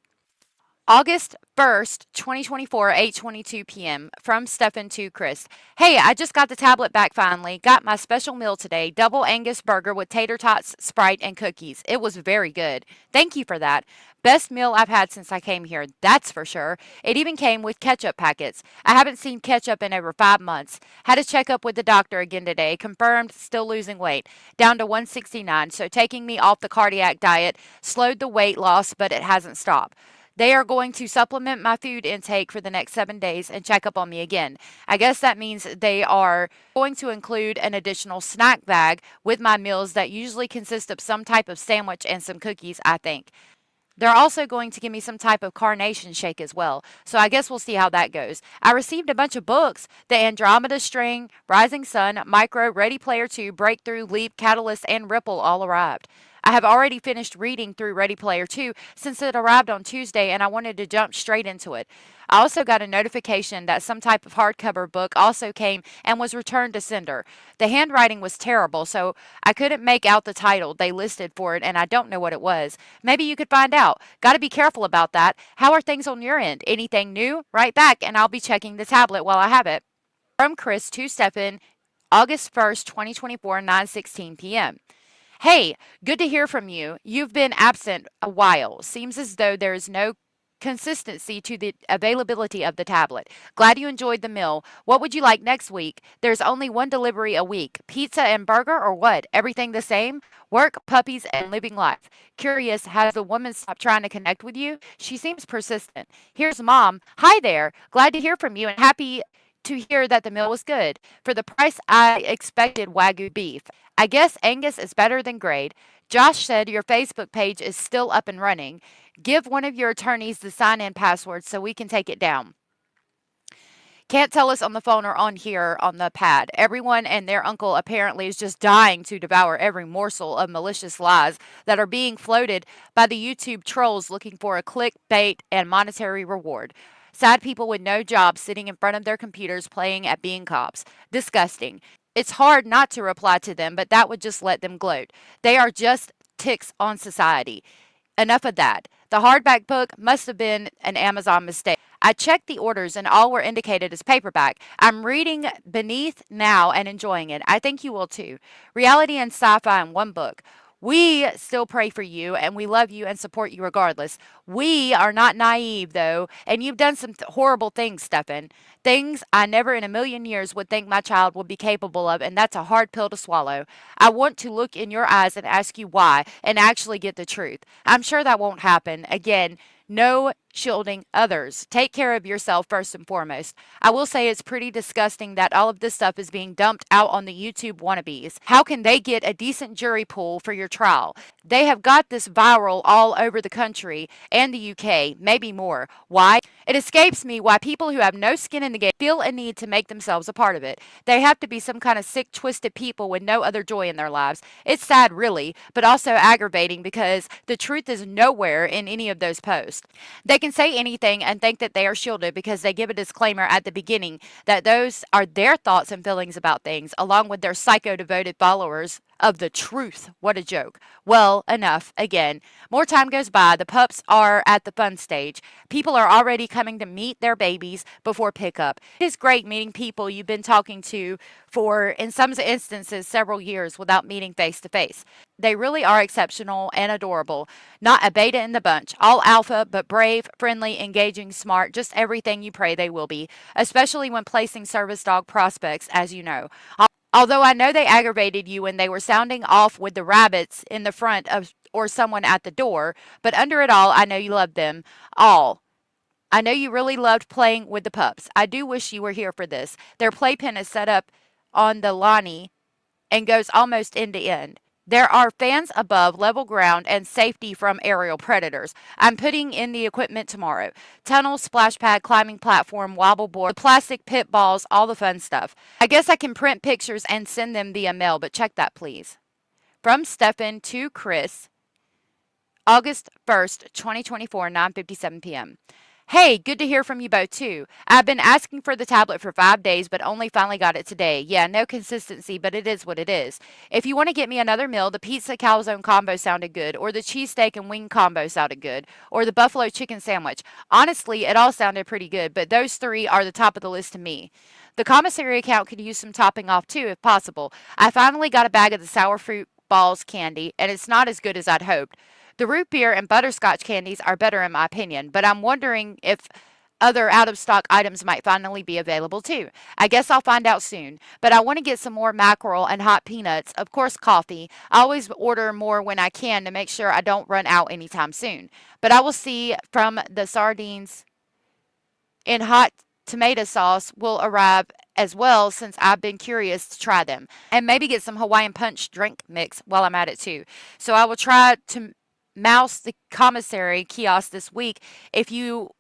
August 1st, 2024, 8:22 p.m. From Stephan to Chris. Hey, I just got the tablet back finally. Got my special meal today. Double Angus burger with tater tots, Sprite, and cookies. It was very good. Thank you for that. Best meal I've had since I came here, that's for sure. It even came with ketchup packets. I haven't seen ketchup in over 5 months. Had a checkup with the doctor again today. Confirmed still losing weight. Down to 169, so taking me off the cardiac diet slowed the weight loss, but it hasn't stopped. They are going to supplement my food intake for the next 7 days and check up on me again. I guess that means they are going to include an additional snack bag with my meals that usually consist of some type of sandwich and some cookies, I think. They're also going to give me some type of carnation shake as well. So I guess we'll see how that goes. I received a bunch of books: The Andromeda String, Rising Sun, Micro, Ready Player 2, Breakthrough, Leap, Catalyst, and Ripple all arrived. I have already finished reading through Ready Player 2 since it arrived on Tuesday and I wanted to jump straight into it. I also got a notification that some type of hardcover book also came and was returned to sender. The handwriting was terrible, so I couldn't make out the title they listed for it, and I don't know what it was. Maybe you could find out. Got to be careful about that. How are things on your end? Anything new? Write back, and I'll be checking the tablet while I have it. From Chris to Stephan, August 1st, 2024, 9:16 p.m. Hey, good to hear from you. You've been absent a while. Seems as though there is no consistency to the availability of the tablet. Glad you enjoyed the meal. What would you like next week? There's only one delivery a week. Pizza and burger or what? Everything the same? Work, puppies, and living life. Curious, has the woman stopped trying to connect with you? She seems persistent. Here's mom. Hi there. Glad to hear from you and happy to hear that the meal was good. For the price, I expected Wagyu beef. I guess Angus is better than grade. Josh said your Facebook page is still up and running. Give one of your attorneys the sign in password so we can take it down. Can't tell us on the phone or on here on the pad. Everyone and their uncle apparently is just dying to devour every morsel of malicious lies that are being floated by the YouTube trolls looking for a clickbait and monetary reward. Sad people with no job sitting in front of their computers playing at being cops. Disgusting. It's hard not to reply to them, but that would just let them gloat. They are just ticks on society. Enough of that. The hardback book must have been an Amazon mistake. I checked the orders and all were indicated as paperback. I'm reading Beneath now and enjoying it. I think you will too. Reality and sci fi in one book. We still pray for you and we love you and support you regardless. We are not naive though, and you've done some horrible things, Stephan. Things I never in a million years would think my child would be capable of, and that's a hard pill to swallow. I want to look in your eyes and ask you why and actually get the truth. I'm sure that won't happen. Again, no shielding others. Take care of yourself first and foremost. I will say it's pretty disgusting that all of this stuff is being dumped out on the YouTube wannabes. How can they get a decent jury pool for your trial? They have got this viral all over the country and the UK, maybe more. Why? It escapes me why people who have no skin in the game feel a need to make themselves a part of it. They have to be some kind of sick, twisted people with no other joy in their lives. It's sad, really, but also aggravating because the truth is nowhere in any of those posts. They can say anything and think that they are shielded because they give a disclaimer at the beginning that those are their thoughts and feelings about things, along with their psycho devoted followers of the truth. What a joke. Well, enough. Again, more time goes by. The pups are at the fun stage. People are already coming to meet their babies before pickup. It is great meeting people you've been talking to for, in some instances, several years without meeting face to face. They really are exceptional and adorable. Not a beta in the bunch. All alpha, but brave, friendly, engaging, smart, just everything you pray they will be, especially when placing service dog prospects, as you know. Although I know they aggravated you when they were sounding off with the rabbits in the front of or someone at the door, but under it all, I know you love them all. I know you really loved playing with the pups. I do wish you were here for this. Their playpen is set up on the Lonnie and goes almost end to end. There are fans above, level ground, and safety from aerial predators. I'm putting in the equipment tomorrow. Tunnel, splash pad, climbing platform, wobble board, plastic pit balls, all the fun stuff. I guess I can print pictures and send them via mail, but check that please. From Stephan to Chris, August 1st, 2024, 9:57 p.m. Hey, good to hear from you both too. I've been asking for the tablet for 5 days, but only finally got it today. Yeah, no consistency, but it is what it is. If you want to get me another meal, the pizza calzone combo sounded good, or the cheesesteak and wing combo sounded good, or the buffalo chicken sandwich. Honestly, it all sounded pretty good, but those three are the top of the list to me. The commissary account could use some topping off too, if possible. I finally got a bag of the sour fruit balls candy, and it's not as good as I'd hoped. The root beer and butterscotch candies are better in my opinion, but I'm wondering if other out of stock items might finally be available too. I guess I'll find out soon. But I want to get some more mackerel and hot peanuts. Of course, coffee. I always order more when I can to make sure I don't run out anytime soon. But I will see from the sardines in hot tomato sauce will arrive as well since I've been curious to try them. And maybe get some Hawaiian Punch drink mix while I'm at it too. So I will try to mouse the commissary kiosk this week if you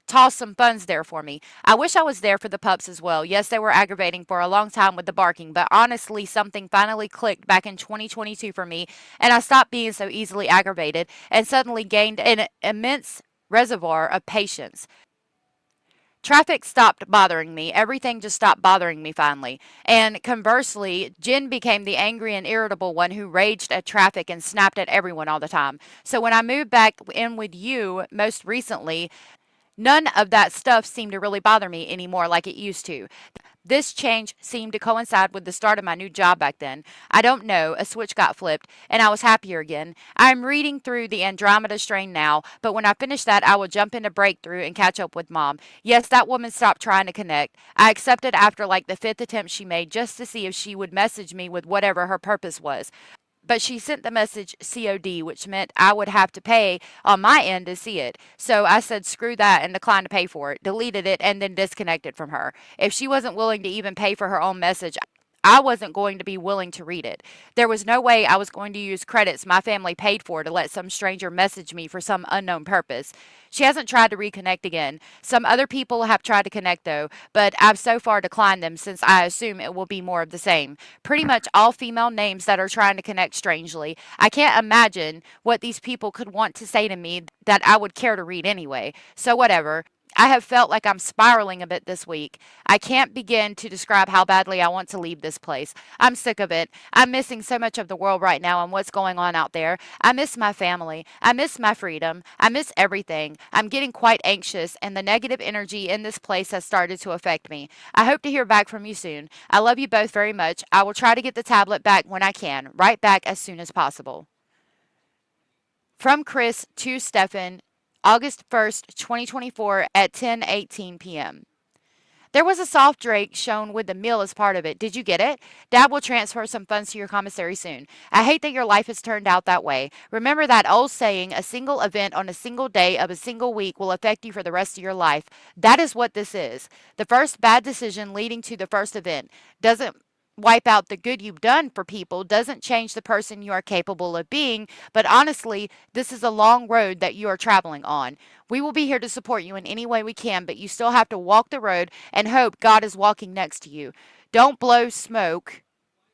toss some funds there for me. I wish I was there for the pups as well. Yes, they were aggravating for a long time with the barking, but honestly, something finally clicked back in 2022 for me, and I stopped being so easily aggravated and suddenly gained an immense reservoir of patience. Traffic stopped bothering me. Everything just stopped bothering me finally. And conversely, Jen became the angry and irritable one who raged at traffic and snapped at everyone all the time. So when I moved back in with you most recently, none of that stuff seemed to really bother me anymore like it used to. This change seemed to coincide with the start of my new job back then. I don't know, a switch got flipped, and I was happier again. I'm reading through the Andromeda Strain now, but when I finish that, I will jump into Breakthrough and catch up with Mom. Yes, that woman stopped trying to connect. I accepted after like the fifth attempt she made just to see if she would message me with whatever her purpose was. But she sent the message COD, which meant I would have to pay on my end to see it. So I said, screw that, and declined to pay for it, deleted it, and then disconnected from her. If she wasn't willing to even pay for her own message, I wasn't going to be willing to read it. There was no way I was going to use credits my family paid for to let some stranger message me for some unknown purpose. She hasn't tried to reconnect again. Some other people have tried to connect though, but I've so far declined them since I assume it will be more of the same. Pretty much all female names that are trying to connect strangely. I can't imagine what these people could want to say to me that I would care to read anyway. So whatever. I have felt like I'm spiraling a bit this week. I can't begin to describe how badly I want to leave this place. I'm sick of it. I'm missing so much of the world right now and what's going on out there. I miss my family. I miss my freedom. I miss everything. I'm getting quite anxious, and the negative energy in this place has started to affect me. I hope to hear back from you soon. I love you both very much. I will try to get the tablet back when I can. Right back as soon as possible. From Chris to Stefan, August 1st, 2024 at 10:18 p.m. There was a soft drink shown with the meal as part of it. Did you get it? Dad will transfer some funds to your commissary soon. I hate that your life has turned out that way. Remember that old saying, a single event on a single day of a single week will affect you for the rest of your life. That is what this is. The first bad decision leading to the first event doesn't wipe out the good you've done for people, doesn't change the person you are capable of being, but honestly, this is a long road that you are traveling on. We will be here to support you in any way we can, but you still have to walk the road and hope God is walking next to you. Don't blow smoke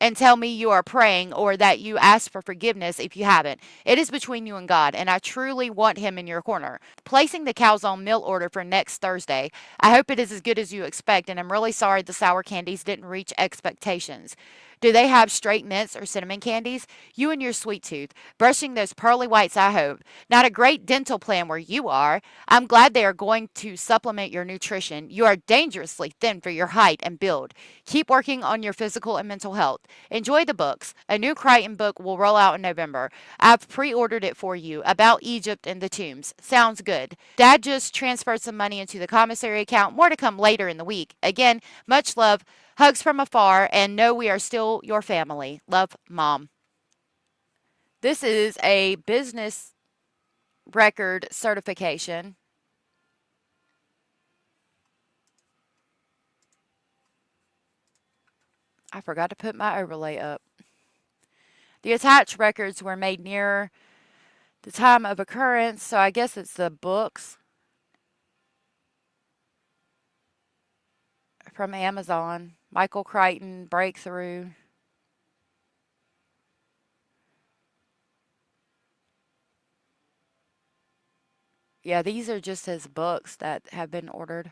and tell me you are praying or that you ask for forgiveness if you haven't. It is between you and God, and I truly want Him in your corner. Placing the calzone meal order for next Thursday. I hope it is as good as you expect, and I'm really sorry the sour candies didn't reach expectations. Do they have straight mints or cinnamon candies? You and your sweet tooth. Brushing those pearly whites, I hope. Not a great dental plan where you are. I'm glad they are going to supplement your nutrition. You are dangerously thin for your height and build. Keep working on your physical and mental health. Enjoy the books. A new Crichton book will roll out in November. I've pre ordered it for you about Egypt and the tombs. Sounds good. Dad just transferred some money into the commissary account. More to come later in the week. Again, much love. Hugs from afar, and know we are still your family. Love, Mom. This is a business record certification. I forgot to put my overlay up. The attached records were made near the time of occurrence, so I guess it's the books from Amazon. Michael Crichton, Breakthrough. Yeah, these are just his books that have been ordered.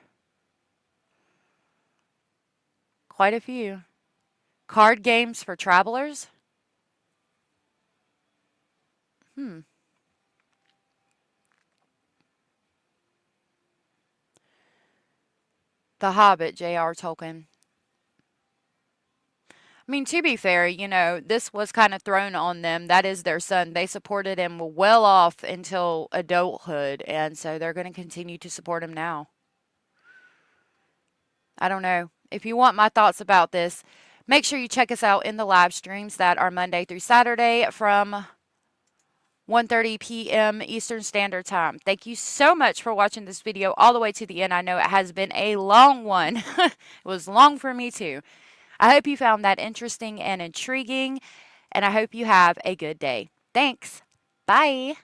Quite a few. Card games for travelers. Hmm. The Hobbit, J.R. Tolkien. I mean, to be fair, this was kind of thrown on them. That is their son. They supported him well off until adulthood, and so they're going to continue to support him now. I don't know. If you want my thoughts about this, make sure you check us out in the live streams that are Monday through Saturday from 1:30 p.m. Eastern Standard Time. Thank you so much for watching this video all the way to the end. I know it has been a long one. It was long for me too. I hope you found that interesting and intriguing, and I hope you have a good day. Thanks. Bye.